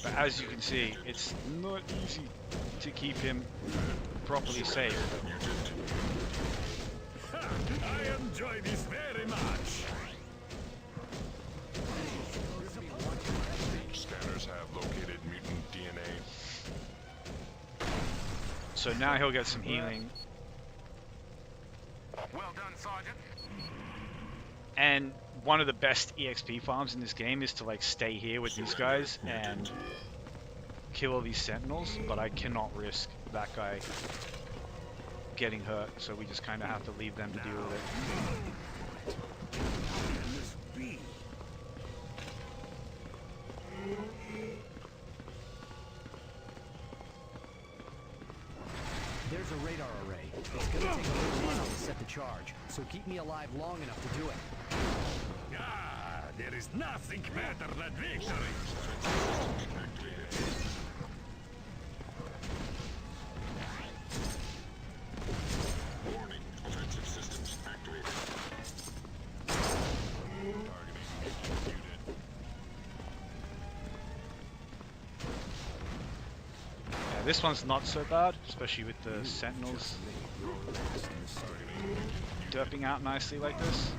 But as you can see, it's not easy to keep him properly safe. I enjoy this very much. Scanners have located mutant DNA. So now he'll get some healing. Well done, Sergeant. And one of the best EXP farms in this game is to like stay here with these guys and kill all these sentinels, but I cannot risk that guy getting hurt, so we just kind of have to leave them to deal with it. There's a radar array. It's gonna take a little while to set the charge, so keep me alive long enough to do it. Ah, there is nothing better than victory. Warning. Offensive systems activated. Targeting mutant unit. Yeah, this one's not so bad, especially with the sentinels derping out nicely like this.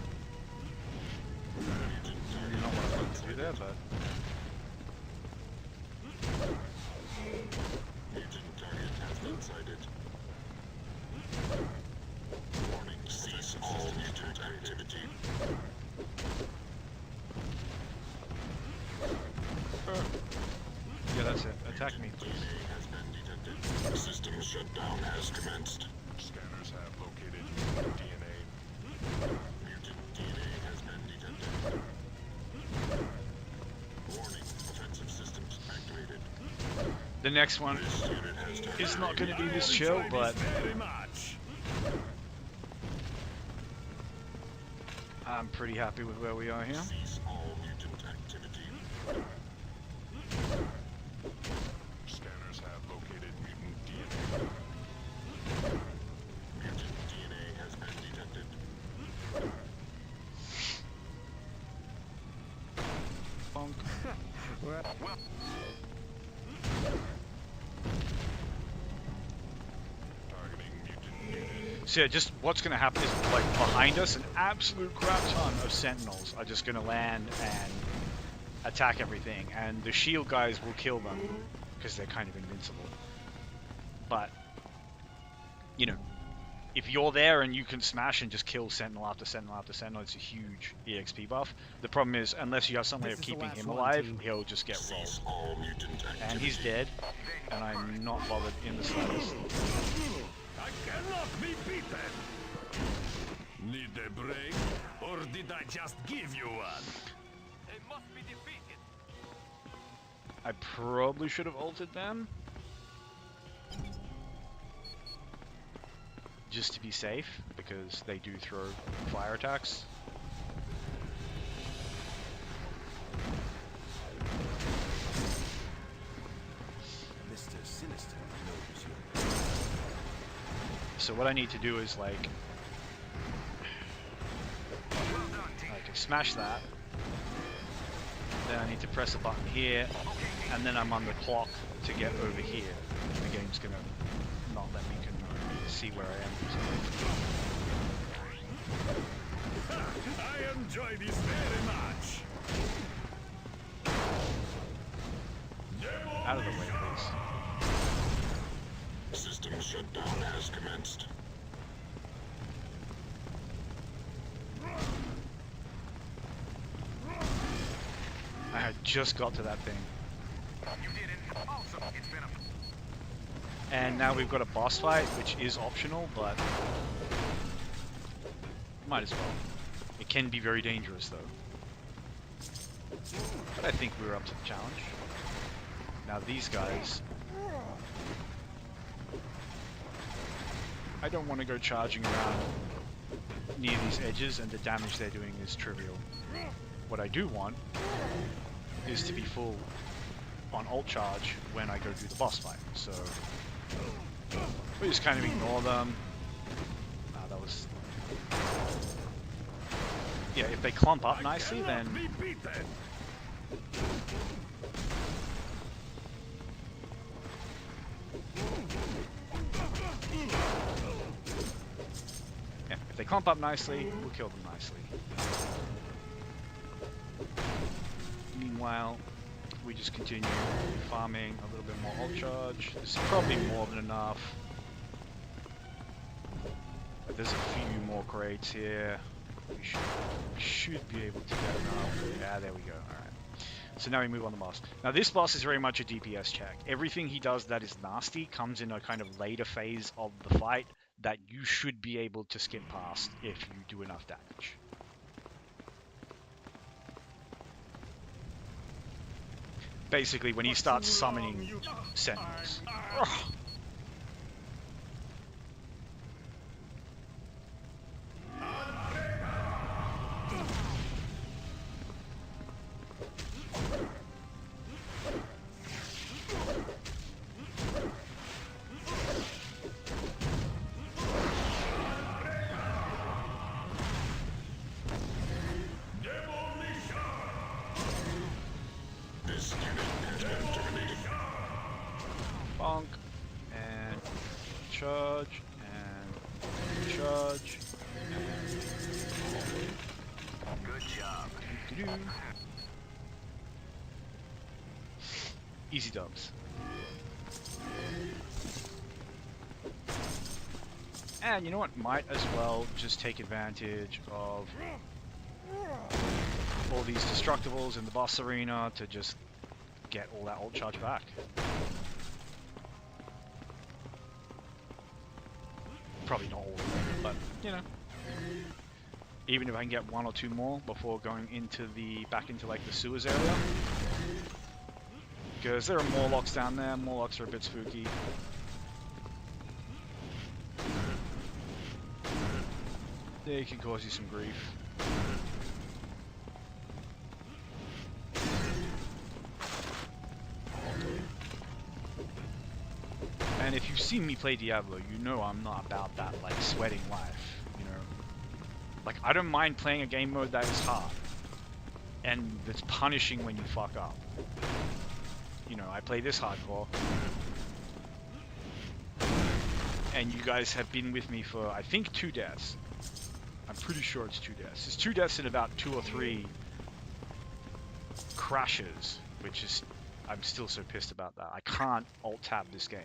Really not what I wanted to do there, but Mutant target has been sighted. Warning. Cease all mutant activity. yeah, that's it. Attack me, please. DNA has been detected. System shutdown has commenced. Scanners have located mutant DNA. Mutant DNA has been detected. Warning. Offensive systems activated. The next one This unit has is not going to be this chill, but Very much. I'm pretty happy with where we are here. cease all mutant activity. Scanners have located mutant DNA. Mutant DNA has been detected. Bonk. Targeting mutant unit. So yeah, just what's going to happen is like behind us, an absolute crap ton of sentinels are just going to land and attack everything, and the shield guys will kill them because they're kind of invincible. But you know, if you're there and you can smash and just kill sentinel after sentinel after sentinel, it's a huge EXP buff. The problem is, unless you have some way of This is the keeping last him one, alive, team. he'll just get rolled. Cease all mutant activity. And he's dead, and I'm not bothered in the slightest. I cannot be beaten. Need a break, or did I just give you one? They must be defeated. I probably should have ulted them, just to be safe, because they do throw fire attacks. Mr. Sinister knows you. So what I need to do is like smash that. Then I need to press a button here, and then I'm on the clock to get over here. The game's gonna not let me see where I am. I enjoy this very much. Out of the way, please. System shutdown has commenced. I had just got to that thing. You did it. Awesome. It's been a... And now we've got a boss fight, which is optional, but might as well. It can be very dangerous, though. But I think we were up to the challenge. Now these guys... I don't want to go charging around near these edges, and the damage they're doing is trivial. What I do want is to be full on ult charge when I go do the boss fight. So we just kind of ignore them. That was... Yeah, if they clump up nicely, then... Yeah, if they clump up nicely, we'll kill them nicely. Meanwhile, we just continue farming a little bit more ult charge. This is probably more than enough. But there's a few more crates here. We should be able to get enough. Yeah, there we go. Alright. So now we move on to the boss. Now this boss is very much a DPS check. Everything he does that is nasty comes in a kind of later phase of the fight that you should be able to skip past if you do enough damage. Basically, when he starts summoning sentinels. Ugh. Bonk, and charge, and charge, and... Good job. Doo-doo. Easy dubs. And you know what? Might as well just take advantage of all these destructibles in the boss arena to just get all that ult charge back. Probably not all of them, but you know. Even if I can get one or two more before going into back into like the sewers area. Because there are Morlocks down there. Morlocks are a bit spooky. They can cause you some grief. And if you've seen me play Diablo, you know I'm not about that like sweating life, you know. Like I don't mind playing a game mode that is hard and that's punishing when you fuck up. You know, I play this hardcore. And you guys have been with me for, I think, 2 deaths. I'm pretty sure it's 2 deaths. It's 2 deaths in about 2 or 3 crashes, which is, I'm still so pissed about that. I can't alt-tab this game.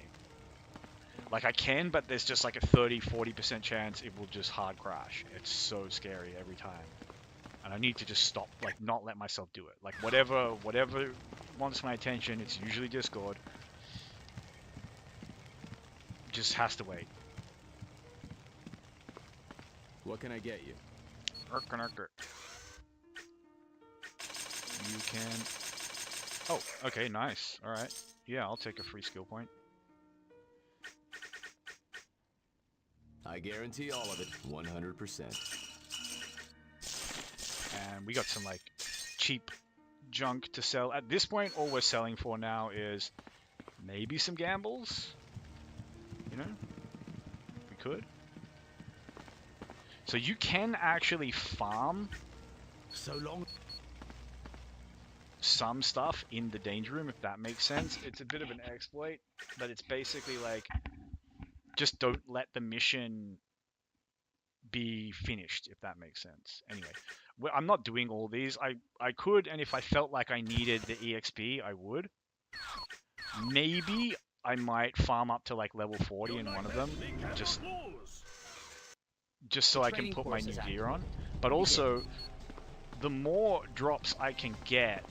Like I can, but there's just like a 30-40% chance it will just hard crash. It's so scary every time. And I need to just stop, like not let myself do it. Like whatever wants my attention, it's usually Discord. Just has to wait. What can I get you? You can... Oh, okay, nice. Alright. Yeah, I'll take a free skill point. I guarantee all of it, 100%. And we got some like cheap junk to sell. At this point, all we're selling for now is maybe some gambles. You know, we could. So you can actually farm So long. some stuff in the danger room, if that makes sense. It's a bit of an exploit, but it's basically like just don't let the mission be finished, if that makes sense. Anyway, I'm not doing all these. I could, and if I felt like I needed the EXP, I would. Maybe I might farm up to like level 40 in one of them, just so I can put my new gear on. But also, the more drops I can get,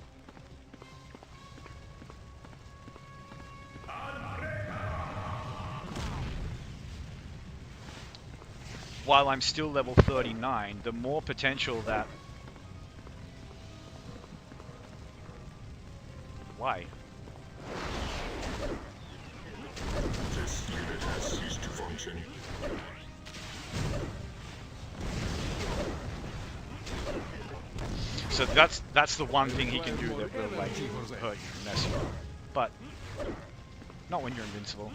while I'm still level 39, the more potential that... Why? This unit has ceased to function. So that's the one thing he can do that will like hurt you and mess you up. But not when you're invincible.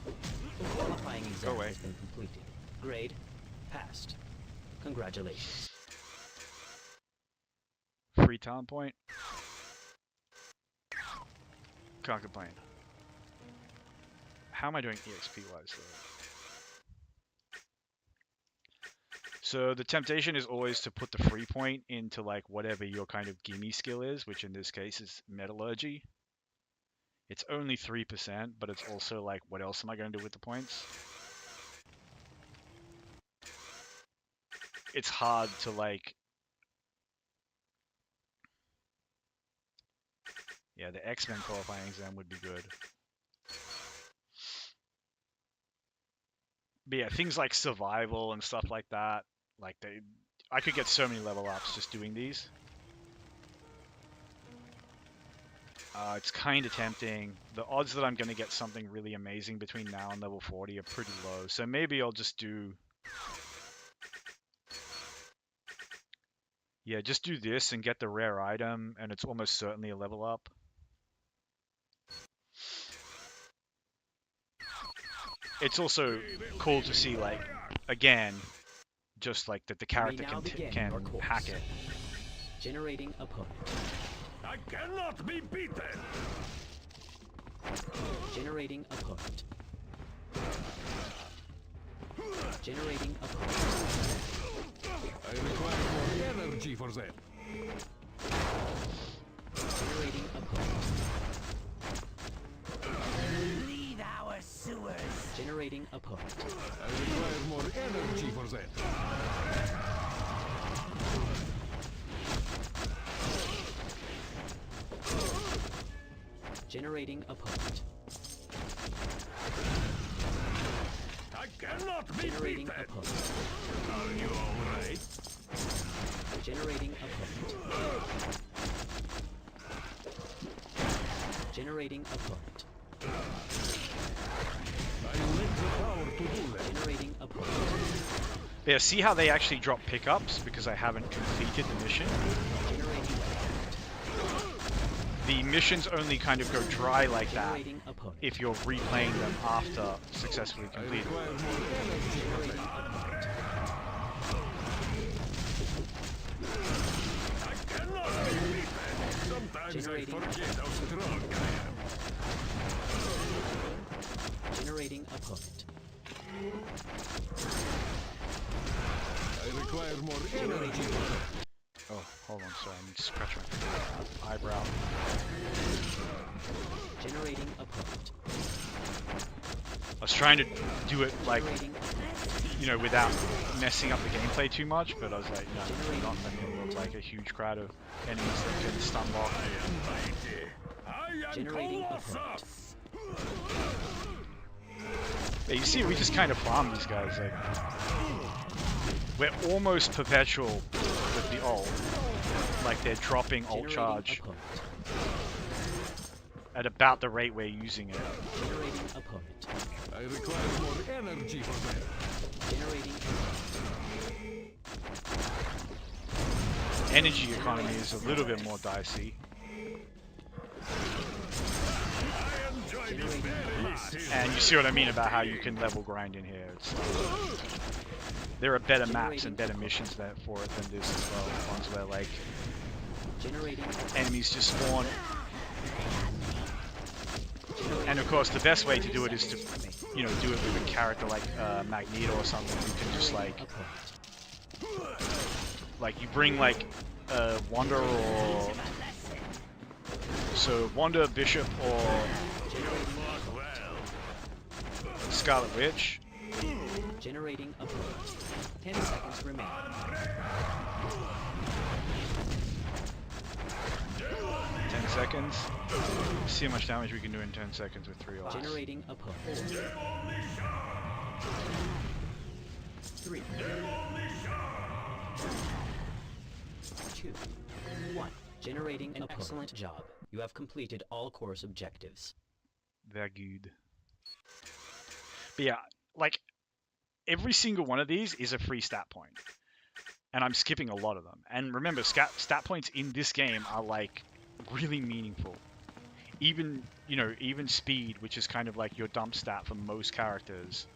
The qualifying exam away. has been completed. Grade passed. Congratulations. Free talent point. Can't complain. How am I doing EXP wise though? So the temptation is always to put the free point into like whatever your kind of gimme skill is, which in this case is metallurgy. It's only 3%, but it's also like, what else am I going to do with the points? It's hard to like... Yeah, the X-Men qualifying exam would be good. But yeah, things like survival and stuff like that, like I could get so many level ups just doing these. It's kind of tempting. The odds that I'm going to get something really amazing between now and level 40 are pretty low. So maybe I'll just do... Yeah, just do this and get the rare item, and it's almost certainly a level up. It's also cool to see, like, again, just like that the character can hack it. Generating opponent. I cannot be beaten. Generating opponent. Generating opponent. I require more energy for that. Generating opponent. Leave our sewers. Generating opponent. I require more energy for that. Generating opponent. I cannot be Generating beaten. opponent. Are you alright? Generating opponent. Generating opponent. I lack the power to do that. Generating opponent. Yeah, see how they actually drop pickups because I haven't completed the mission? Generating opponent. The missions only kind of go dry like that Generating opponent. if you're replaying them after successfully I completed. require more energy for Generating that. opponent. I cannot be beaten. Sometimes Generating I forget how strong I am. Generating opponent. I require more energy for that. Oh, hold on, sorry, I need to scratch my eyebrow. Generating opponent. I was trying to do it like, Generating you know, without messing up the gameplay too much, but I was like, no, not in the middle of like a huge crowd of enemies that can stun block. I am Generating Colossus. Yeah, you see, we just kind of farm these guys. Like, we're almost perpetual with the ult. Like they're dropping ult Generating charge opponent. at about the rate we're using it. Generating opponent. I require more energy for that. Generating Energy economy is a little bit more dicey. I enjoy this very much. And you see what I mean about how you can level grind in here. It's, there are better maps and better missions there for it than this as well. Ones where like generating enemies just spawn. And of course the best way to do it is to, you know, do it with a character like Magneto or something who can just like you bring like Wanda or so Wanda, Bishop or Scarlet Witch. generating opponent. 10 seconds remain. 10 seconds. See how much damage we can do in 10 seconds with 3 ults. Generating opponent. 3, 2, 1. Generating an excellent job. You have completed all course objectives. Very good. But yeah, like every single one of these is a free stat point. and I'm skipping a lot of them. And remember, stat points in this game are like really meaningful. Even, you know, even speed, which is kind of like your dump stat for most characters.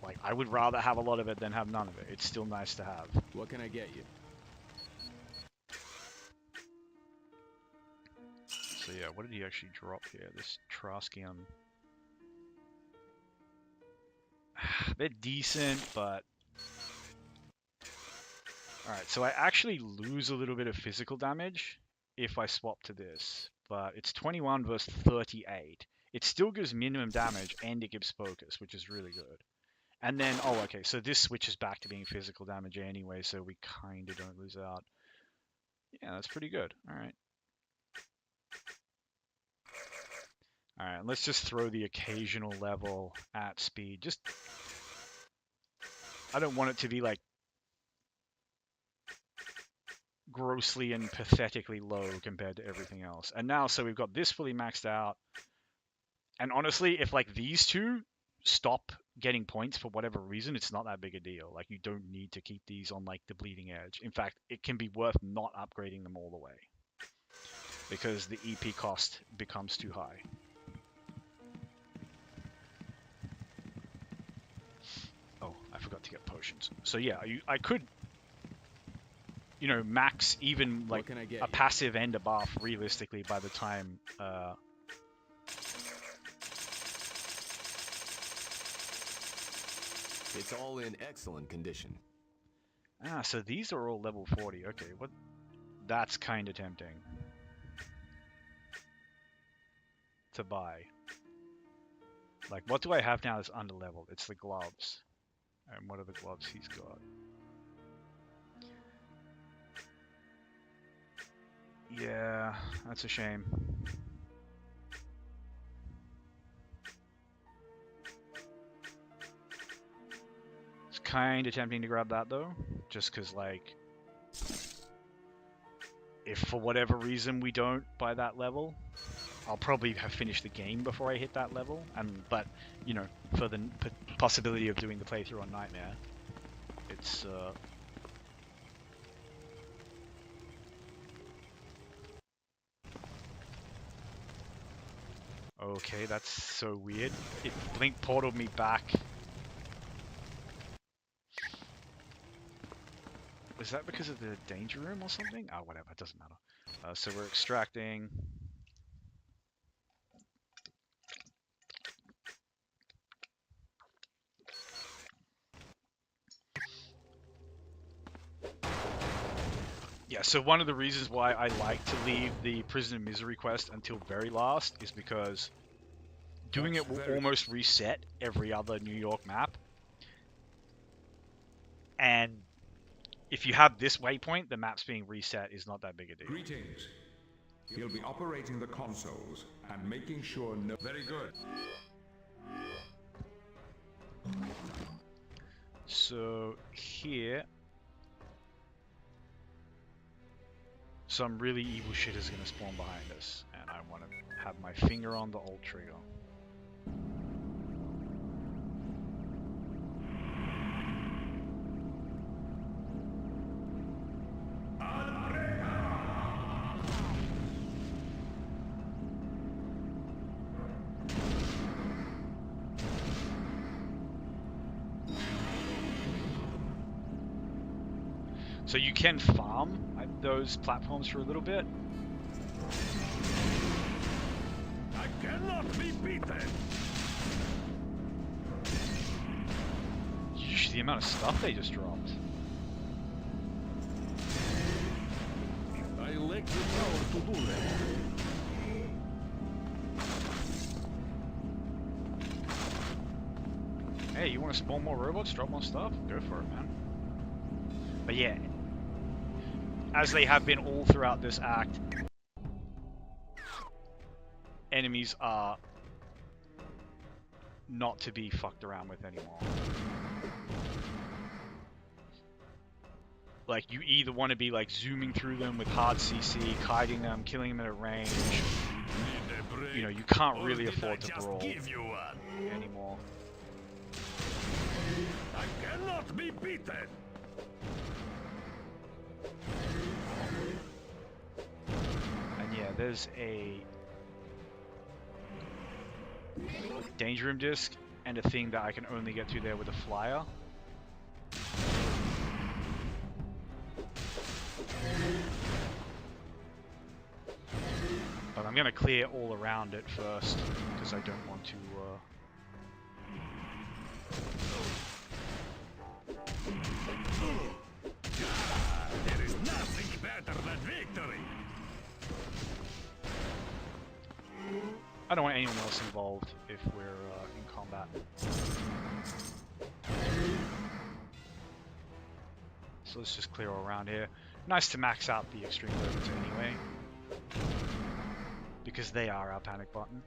Like, I would rather have a lot of it than have none of it. It's still nice to have. What can I get you? So yeah, what did he actually drop here? This Traskian. They're decent, but... Alright, so I actually lose a little bit of physical damage if I swap to this. But it's 21 versus 38. It still gives minimum damage, and it gives focus, which is really good. And then, oh, okay, so this switches back to being physical damage anyway, so we kind of don't lose out. Yeah, that's pretty good. Alright. Alright, let's just throw the occasional level at speed. Just... I don't want it to be, like, grossly and pathetically low compared to everything else. And now, so we've got this fully maxed out. And honestly, if, like, these two stop getting points for whatever reason, it's not that big a deal. Like, you don't need to keep these on, like, the bleeding edge. In fact, it can be worth not upgrading them all the way, because the EP cost becomes too high. Oh, I forgot to get potions. So yeah, I could, you know, max even like a passive and a buff realistically by the time It's all in excellent condition. so these are all level 40. Okay, what? That's kind of tempting to buy. Like, what do I have now that's under-leveled? It's the gloves. And what are the gloves he's got? Yeah, that's a shame. It's kind of tempting to grab that, though. Just because, like, if for whatever reason we don't buy that level, I'll probably have finished the game before I hit that level. But, you know, for the possibility of doing the playthrough on Nightmare, it's... Okay, that's so weird. It blink portaled me back. Was that because of the danger room or something? Oh, whatever, it doesn't matter. So we're extracting. Yeah, so one of the reasons why I like to leave the Prison of Misery quest until very last is because doing it will almost reset every other New York map. And if you have this waypoint, the map's being reset is not that big a deal. Greetings. He'll be operating the consoles and making sure no... Very good. So here, some really evil shit is going to spawn behind us, and I want to have my finger on the old trigger. So you can farm those platforms for a little bit. I cannot be beaten. Yeesh, the amount of stuff they just dropped. I lack the power to do that. Hey, you want to spawn more robots, drop more stuff? Go for it, man. But yeah, as they have been all throughout this act, enemies are not to be fucked around with anymore. Like, you either want to be like zooming through them with hard CC, kiting them, killing them at a range. You know, you can't really afford to brawl anymore. I cannot be beaten. there's a danger room disc and a thing that I can only get to there with a flyer. But I'm gonna clear all around it first because I don't want to. There is nothing better than victory. I don't want anyone else involved if we're in combat. So let's just clear all around here. Nice to max out the extreme burgers anyway, because they are our panic button.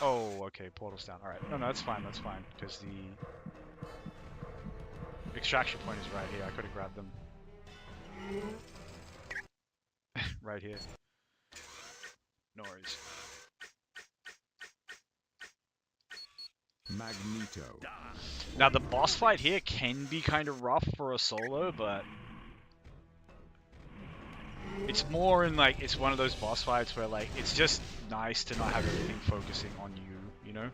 Oh, okay, portal's down. Alright, no, that's fine, because the extraction point is right here. I could have grabbed them. Right here. No worries. Magneto. Now the boss fight here can be kind of rough for a solo, but it's more in like, it's one of those boss fights where like, it's just nice to not have everything focusing on you, you know?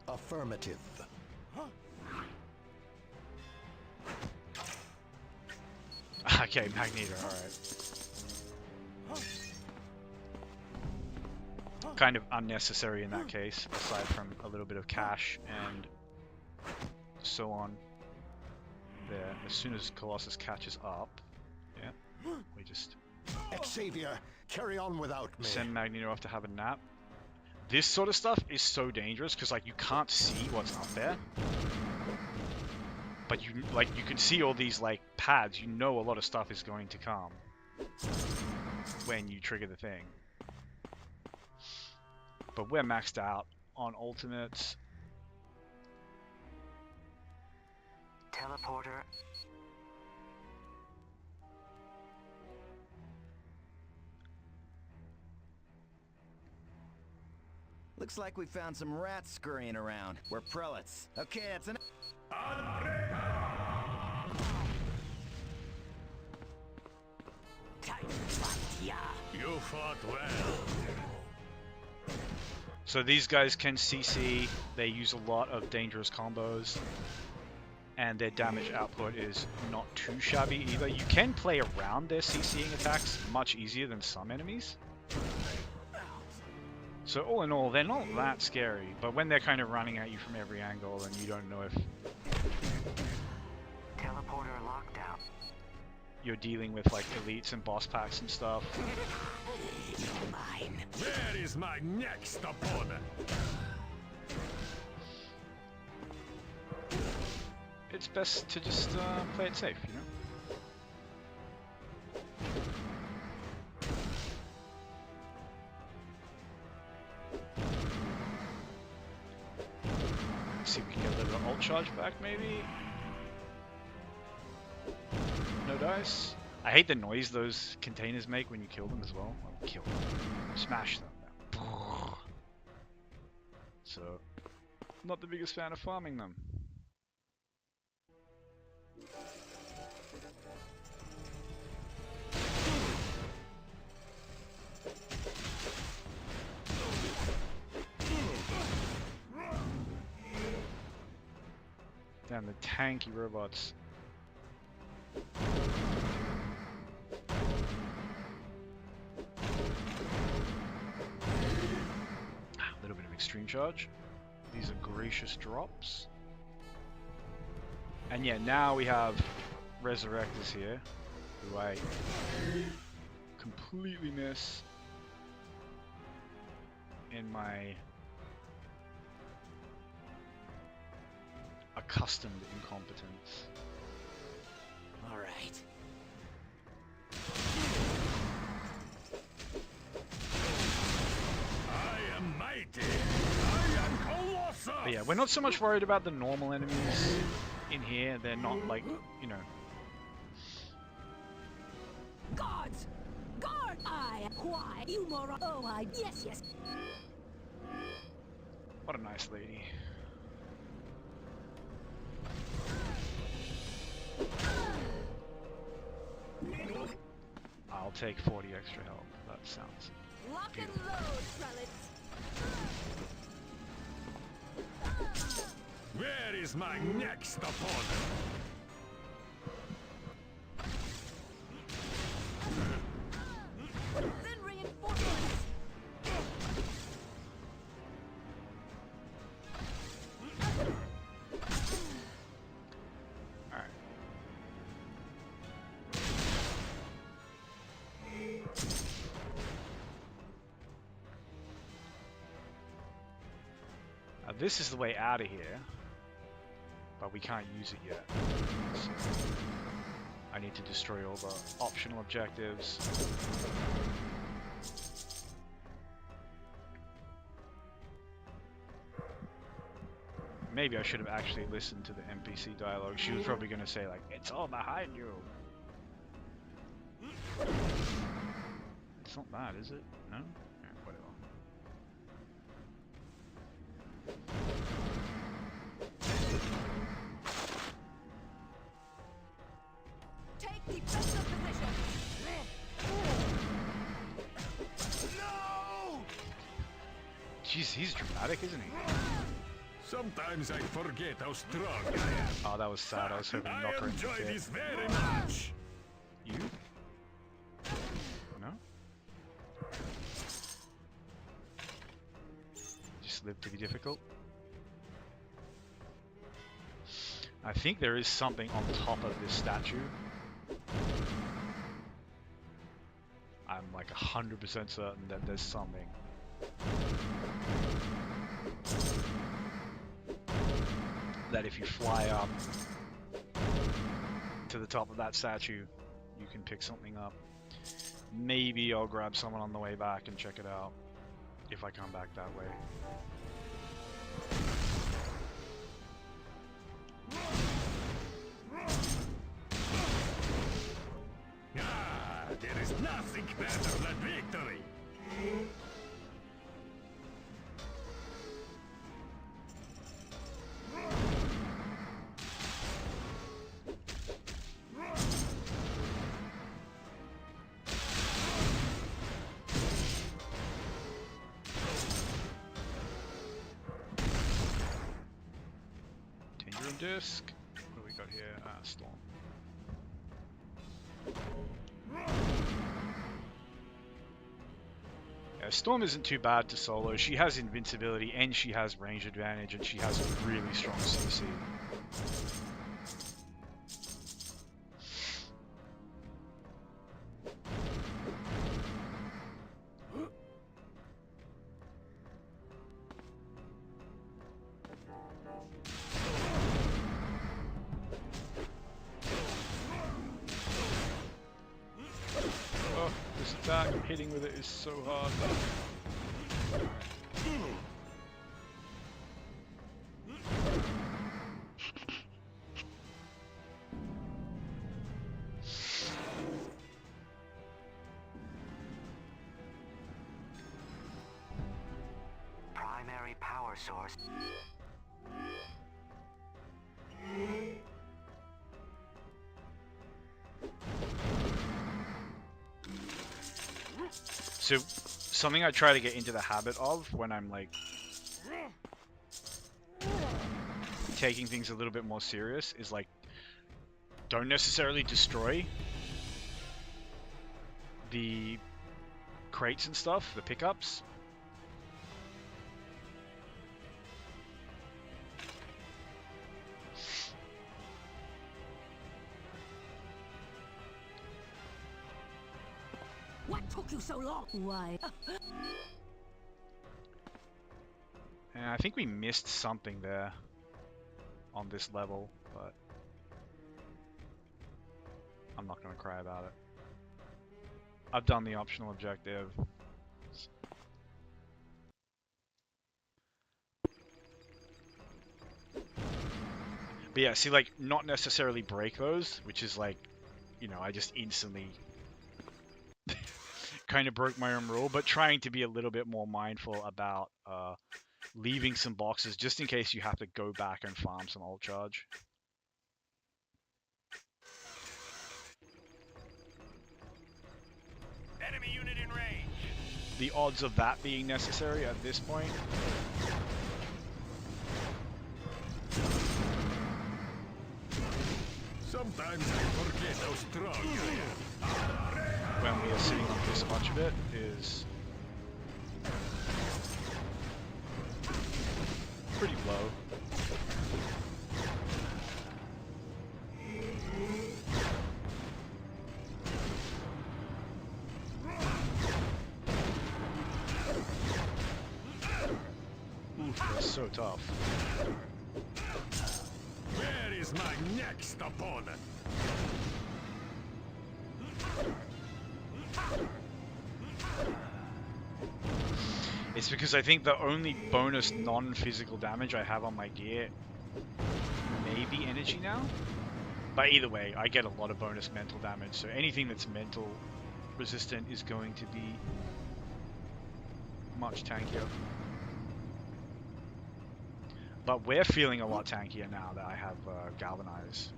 Affirmative. Okay, Magneto, alright. Kind of unnecessary in that case, aside from a little bit of cash and so on. There, as soon as Colossus catches up, yeah, we just Xavier, carry on without me. send Magneto off to have a nap. This sort of stuff is so dangerous because like you can't see what's up there, but you can see all these like pads. You know a lot of stuff is going to come when you trigger the thing. But we're maxed out on ultimates. Teleporter. Looks like we found some rats scurrying around. We're prelates. Okay, it's an... You fought well. So these guys can CC, they use a lot of dangerous combos, and their damage output is not too shabby either. You can play around their CCing attacks much easier than some enemies. So all in all, they're not that scary, but when they're kind of running at you from every angle and you don't know if Teleporter lockdown. you're dealing with like elites and boss packs and stuff. Mine. Where is my next opponent? It's best to just play it safe, you know? Let's see if we can get a little bit of ult charge back, maybe? No dice? I hate the noise those containers make when you kill them as well. Well, kill them. Smash them. So, not the biggest fan of farming them. Damn, the tanky robots. A little bit of extreme charge. These are gracious drops. And yeah, now we have Resurrectors here, who I completely miss in my accustomed incompetence. All right. I am mighty. I am Colossus. But yeah, we're not so much worried about the normal enemies in here. They're not like, you know. Guards! Guard! I am quiet. You moron. Oh, yes, yes. What a nice lady. I'll take 40 extra health. That sounds Lock and beautiful. load, prelates. Where is my next opponent? Then reinforcements. Alright. Now this is the way out of here, but we can't use it yet. So I need to destroy all the optional objectives. Maybe I should have actually listened to the NPC dialogue. She was probably going to say like, "It's all behind you." It's not bad, is it? No? Yeah, whatever. Take defensive position. No! Jeez, he's dramatic, isn't he? Sometimes I forget how strong I am. Oh, that was sad. I was hoping to knock her I into enjoy the this very much. You? No? Just live to be difficult? I think there is something on top of this statue. I'm like 100% certain that there's something. That if you fly up to the top of that statue, you can pick something up. Maybe I'll grab someone on the way back and check it out, if I come back that way. Ah, there is nothing better than victory. Tinder and disc. What do we got here? Ah, Storm. Yeah, Storm isn't too bad to solo. She has invincibility and she has range advantage and she has a really strong CC. Oh, this attack, hitting with it is so hard. Primary power source. So, something I try to get into the habit of when I'm like taking things a little bit more serious is like, don't necessarily destroy the crates and stuff, the pickups. What took you so long? Why? And I think we missed something there on this level, but I'm not going to cry about it. I've done the optional objective. But yeah, see, like, not necessarily break those, which is like, you know, I just instantly kind of broke my own rule, but trying to be a little bit more mindful about leaving some boxes just in case you have to go back and farm some ult charge. the odds of that being necessary at this point. Sometimes I forget how strong I am. When we are sitting on this much of it is pretty low. Oof, that's so tough. Where is my next opponent? It's because I think the only bonus non-physical damage I have on my gear may be energy now. But either way, I get a lot of bonus mental damage, so anything that's mental resistant is going to be much tankier. But we're feeling a lot tankier now that I have Galvanize.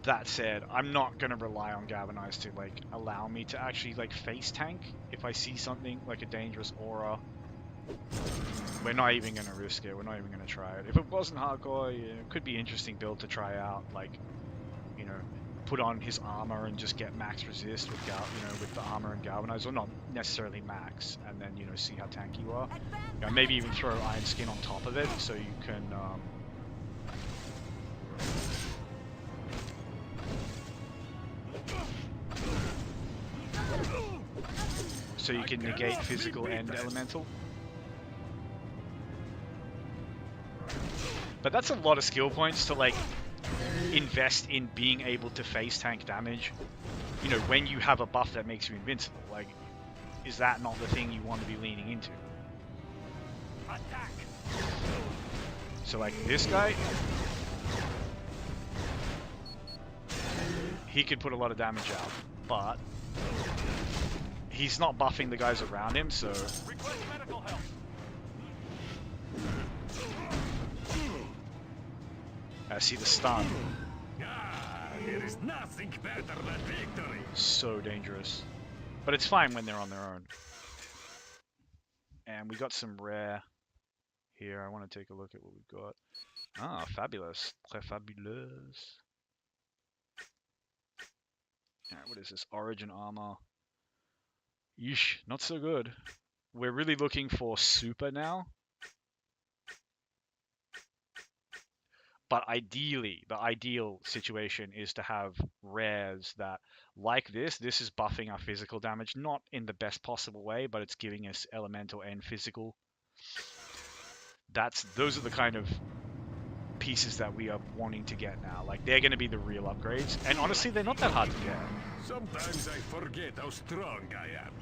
That said, I'm not going to rely on Galvanize to like allow me to actually like face tank if I see something like a dangerous aura. We're not even going to risk it. We're not even going to try it. If it wasn't hardcore, yeah, it could be an interesting build to try out. Like, you know, put on his armor and just get max resist with with the armor and Galvanize, or not necessarily max, and then see how tanky you are. Maybe even throw Iron Skin on top of it so you can. So you can negate physical and elemental. But that's a lot of skill points to like invest in being able to face tank damage. When you have a buff that makes you invincible. Like, is that not the thing you want to be leaning into? Attack. So like this guy, he could put a lot of damage out, but he's not buffing the guys around him, so Request medical help. I see the stun. There is nothing better than victory. So dangerous. But it's fine when they're on their own. And we got some rare here. I want to take a look at what we've got. Ah, fabulous. Très fabulous. Alright, what is this? Origin armor. Yeesh, not so good. We're really looking for super now. But ideally, the ideal situation is to have rares that, like this is buffing our physical damage, not in the best possible way, but it's giving us elemental and physical. Those are the kind of pieces that we are wanting to get now. Like, they're going to be the real upgrades, and honestly, they're not that hard to get. Sometimes I forget how strong I am.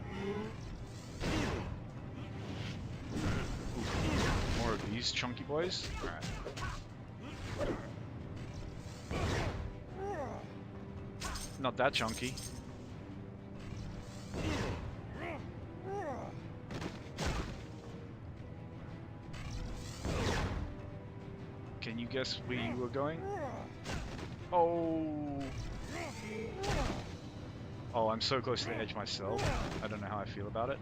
Ooh, more of these chunky boys. All right. Not that chunky. Can you guess where you were going? Oh! Oh, I'm so close to the edge myself. I don't know how I feel about it.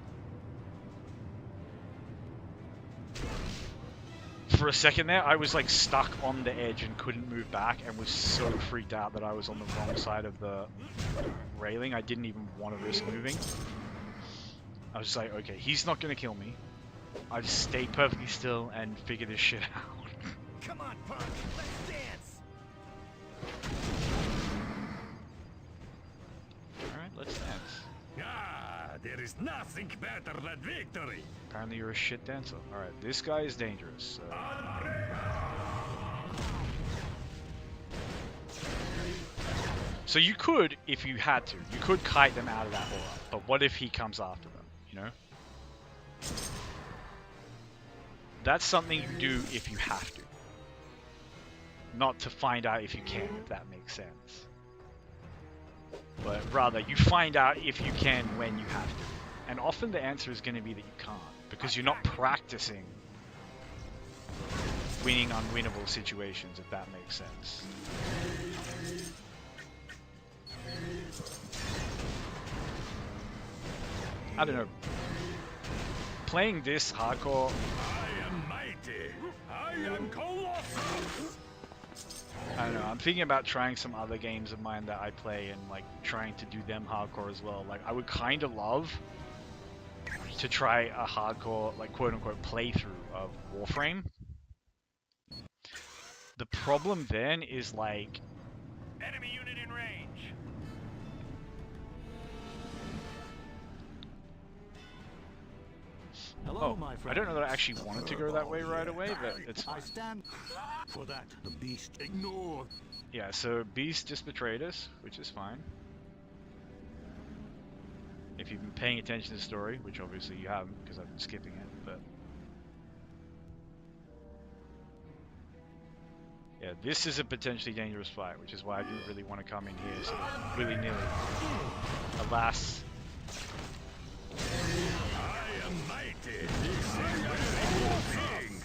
For a second there, I was like stuck on the edge and couldn't move back and was so freaked out that I was on the wrong side of the railing. I didn't even want to risk moving. I was just like, okay, he's not going to kill me. I just stay perfectly still and figure this shit out. Come on, punk, let's dance. Alright, let's dance. There is nothing better than victory. Apparently you're a shit dancer. Alright, this guy is dangerous. So. So you could, if you had to, you could kite them out of that aura. But what if he comes after them, That's something you do if you have to. Not to find out if you can, if that makes sense. But rather, you find out if you can when you have to. And often the answer is going to be that you can't, because you're not practicing winning unwinnable situations, if that makes sense. I don't know. Playing this hardcore, I am mighty. I am colossal. I don't know. I'm thinking about trying some other games of mine that I play and like trying to do them hardcore as well. Like I would kind of love to try a hardcore, like quote unquote, playthrough of Warframe. The problem then is like, Enemy unit in range. Hello, oh, my friend. I don't know that I actually wanted to go that way right away, but it's I fine. stand For that, the beast ignore. Yeah, so Beast just betrayed us, which is fine. If you've been paying attention to the story, which obviously you haven't because I've been skipping it, but yeah, this is a potentially dangerous fight, which is why I didn't really want to come in here sort of willy-nilly. Alas, I am mighty. King.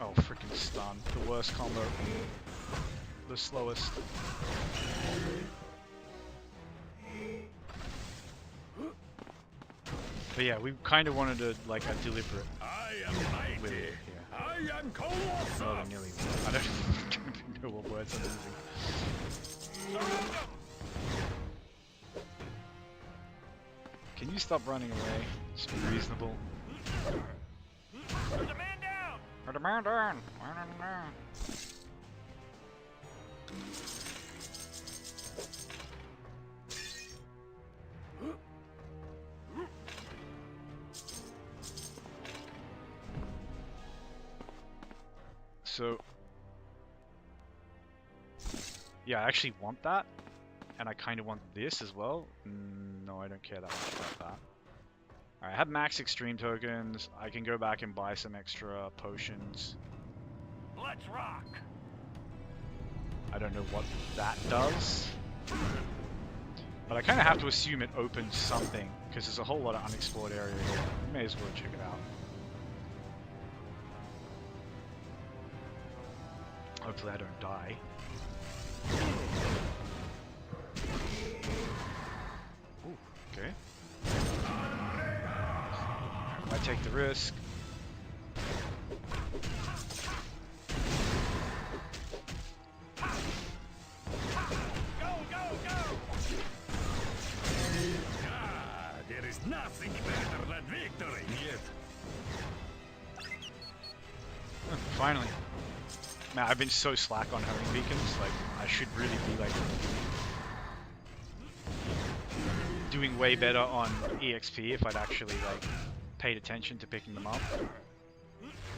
oh freaking stun, the worst combo, the slowest. But yeah, we kind of wanted to like a deliberate I am with mighty. it here. I am colossal. Not a nearly. I don't even know what words I'm using. Can you stop running away? Just be reasonable. There's a man down. Put a man down. So, yeah, I actually want that, and I kind of want this as well. No, I don't care that much about that. Alright, I have max extreme tokens. I can go back and buy some extra potions. Let's rock. I don't know what that does. But I kind of have to assume it opens something, because there's a whole lot of unexplored area here. We may as well check it out. Hopefully I don't die. Ooh, okay. I take the risk. There is nothing better than victory. Yet. Finally. Man, I've been so slack on homing beacons. Like, I should really be like doing way better on EXP if I'd actually like paid attention to picking them up.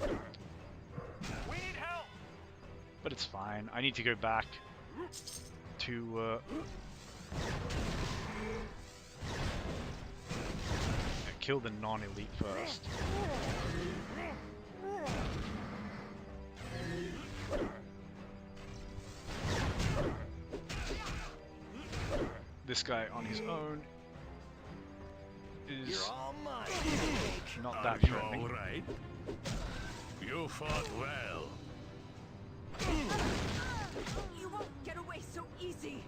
We need help. But it's fine. I need to go back to kill the non-elite first. This guy on his own is not that Are you threatening. all right? You fought well. You won't get away so easy.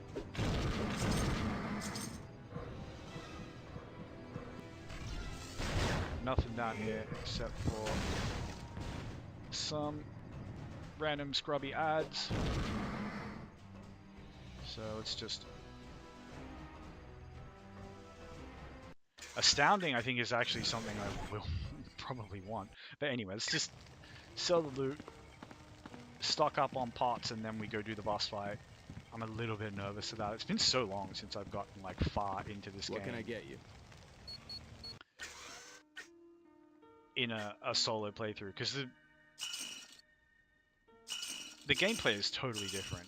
Nothing down here except for some random scrubby ads. So it's just astounding. I think is actually something I will probably want. But anyway, let's just sell the loot, stock up on pots, and then we go do the boss fight. I'm a little bit nervous about it. It's been so long since I've gotten like far into this game. What can I get you? In a solo playthrough, because the gameplay is totally different.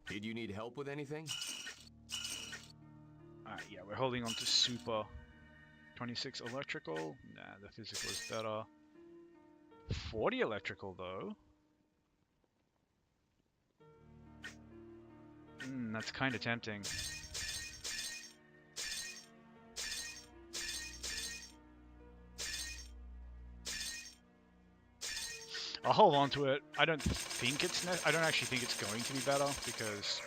Did you need help with anything? Alright, yeah, we're holding on to super 26 electrical. Nah, the physical is better. 40 electrical though. That's kind of tempting. I'll hold on to it. I don't think it's I don't actually think it's going to be better because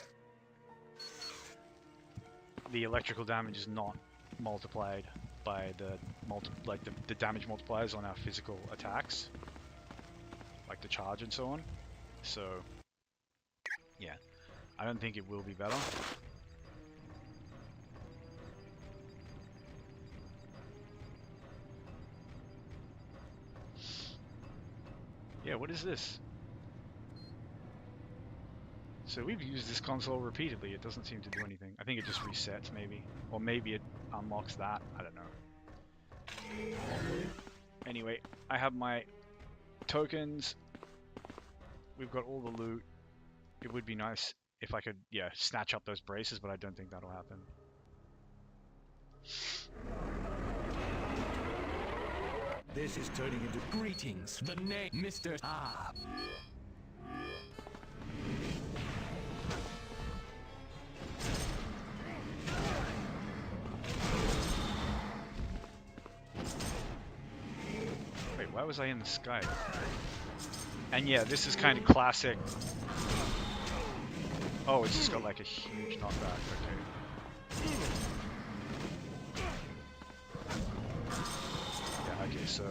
the electrical damage is not multiplied by the the damage multipliers on our physical attacks, like the charge and so on. So yeah, I don't think it will be better. Yeah, what is this? So we've used this console repeatedly. It doesn't seem to do anything. I think it just resets maybe. Or maybe it unlocks that. I don't know. Anyway, I have my tokens. We've got all the loot. It would be nice if I could, yeah, snatch up those braces, but I don't think that'll happen. This is turning into greetings. The name, Mr. Ah. Wait, why was I in the sky? And yeah, this is kind of classic. Oh, it's just got like a huge knockback. Okay. Yeah, okay, so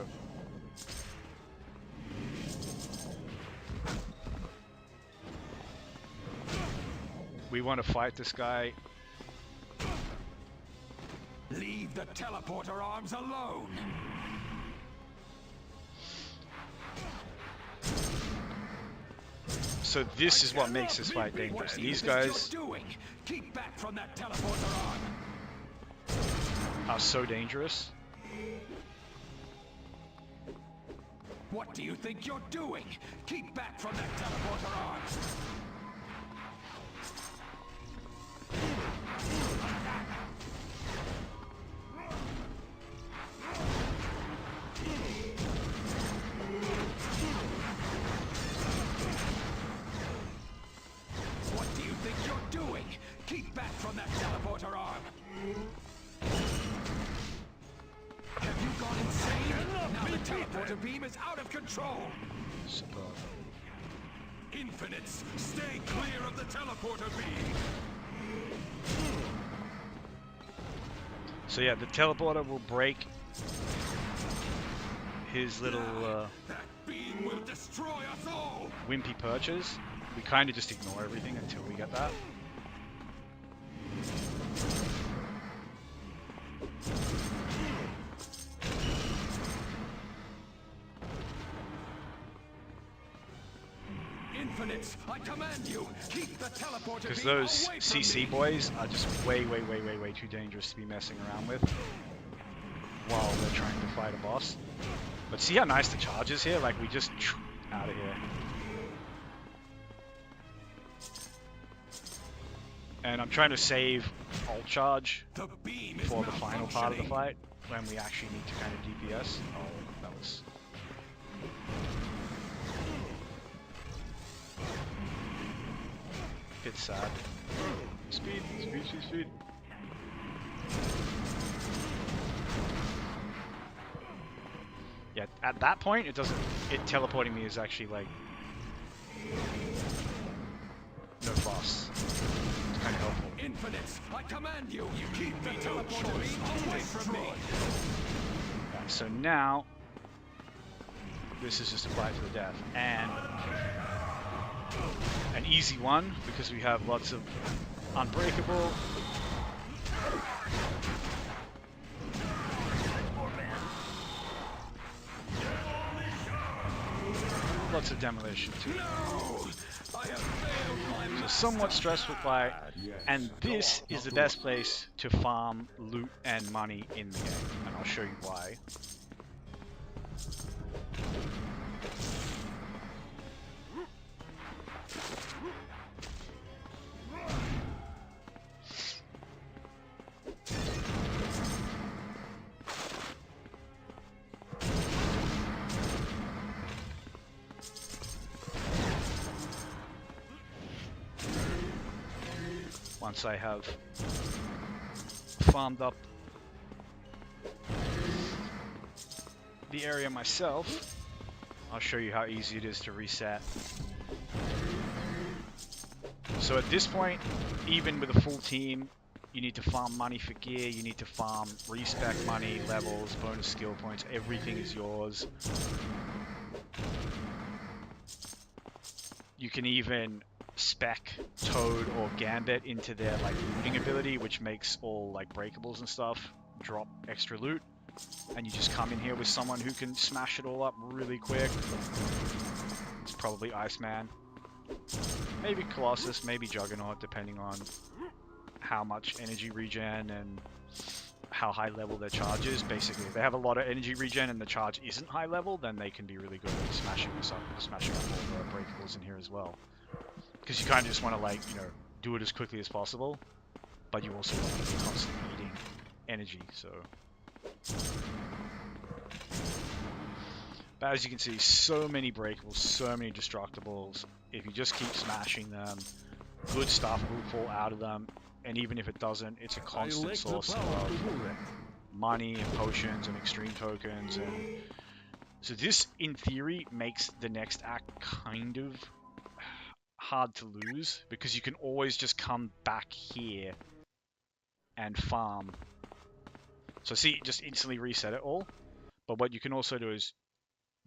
we want to fight this guy. Leave the teleporter arms alone. So this is what makes this fight dangerous. These guys Keep back from that teleporter arm. are so dangerous. What do you think you're doing? Keep back from that teleporter arm. What do you think you're doing? Keep back from that teleporter arm. Have you gone insane? Now the teleporter beam is out of control. Superb. Infinites, stay clear of the teleporter beam. So yeah, the teleporter will break his little That beam will destroy us all. wimpy perches. We kind of just ignore everything until we get that. Infinites, I command you, keep the teleporter Because beam those away from CC me. boys are just way too dangerous to be messing around with while we're trying to fight a boss. But see how nice the charge is here? Like, we just out of here. And I'm trying to save ult charge The beam is for the final part of the malfunctioning. fight when we actually need to kind of DPS. Oh, that was... bit sad. Speed, speed, speed, speed. Yeah, at that point, it doesn't... It teleporting me is actually, like... no fuss. It's kind of helpful. Infinites, I command you, keep the teleporter beam away from me. Yeah, so now... this is just a fight to the death. And... an easy one, because we have lots of unbreakable. Lots of demolition too. So somewhat stressful fight, and this is the best place to farm loot and money in the game, and I'll show you why. Once I have farmed up the area myself, I'll show you how easy it is to reset. So at this point, even with a full team, you need to farm money for gear, you need to farm respec money, levels, bonus skill points, everything is yours. You can even spec Toad or Gambit into their like looting ability, which makes all like breakables and stuff drop extra loot. And you just come in here with someone who can smash it all up really quick. It's probably Iceman. Maybe Colossus, maybe Juggernaut, depending on how much energy regen and how high level their charge is. Basically, if they have a lot of energy regen and the charge isn't high level, then they can be really good at smashing up all the breakables in here as well. Because you kind of just want to, like, you know, do it as quickly as possible, but you also want to be constantly eating energy, so... But as you can see, so many breakables, so many destructibles. If you just keep smashing them, good stuff will fall out of them. And even if it doesn't, it's a constant source of money and potions and extreme tokens. And so this, in theory, makes the next act kind of hard to lose, because you can always just come back here and farm. So see, just instantly reset it all. But what you can also do is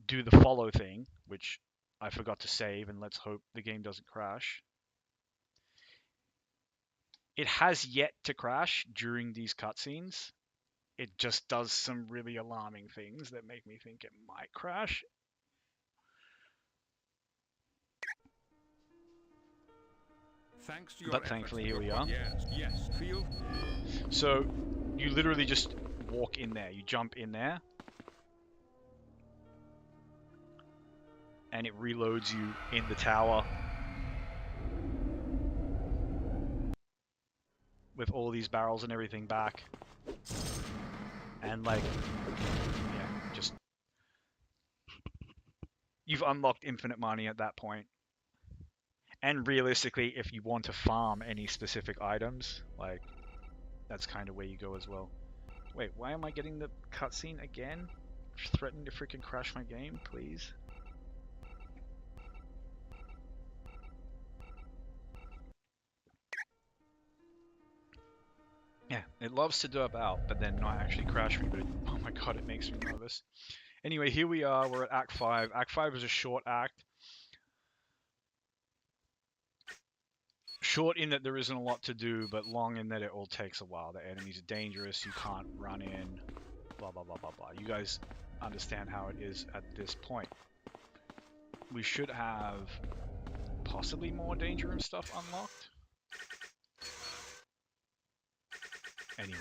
do the follow thing, which I forgot to save, and let's hope the game doesn't crash. It has yet to crash during these cutscenes. It just does some really alarming things that make me think it might crash. Thanks to your But thankfully, here we are. Yes. Feel. So you literally just walk in there. You jump in there. And it reloads you in the tower. With all these barrels and everything back. And like, yeah, just... You've unlocked infinite money at that point. And realistically, if you want to farm any specific items, like, that's kind of where you go as well. Wait, why am I getting the cutscene again? Threatening to freaking crash my game, please. Yeah, it loves to derp out, but then not actually crash me, but it, oh my god, it makes me nervous. Anyway, here we are, we're at Act 5. Act 5 is a short act. Short in that there isn't a lot to do, but long in that it all takes a while. The enemies are dangerous, you can't run in, blah blah blah blah blah. You guys understand how it is at this point. We should have possibly more danger room stuff unlocked. Anyway.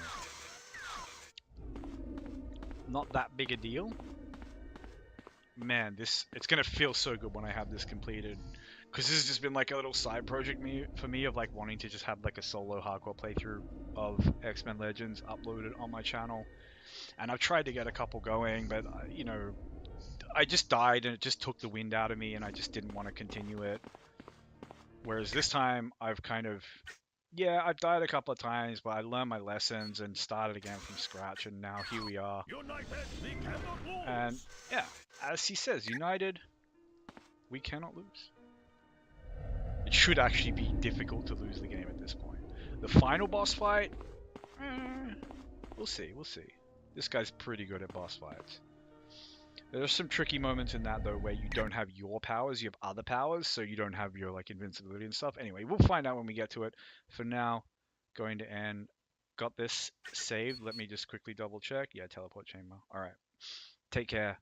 Not that big a deal. Man, it's gonna feel so good when I have this completed. Because this has just been like a little side project for me of like wanting to just have like a solo hardcore playthrough of X-Men Legends uploaded on my channel. And I've tried to get a couple going, but you know, I just died and it just took the wind out of me and I just didn't want to continue it. Whereas this time I've kind of, yeah, I've died a couple of times, but I learned my lessons and started again from scratch, and now here we are. And yeah, as he says, united, we cannot lose. It should actually be difficult to lose the game at this point. The final boss fight, we'll see, we'll see. This guy's pretty good at boss fights. There are some tricky moments in that though where you don't have your powers, you have other powers, so you don't have your like invincibility and stuff. Anyway, we'll find out when we get to it. For now, going to end. Got this saved. Let me just quickly double check. Yeah, teleport chamber. All right. Take care.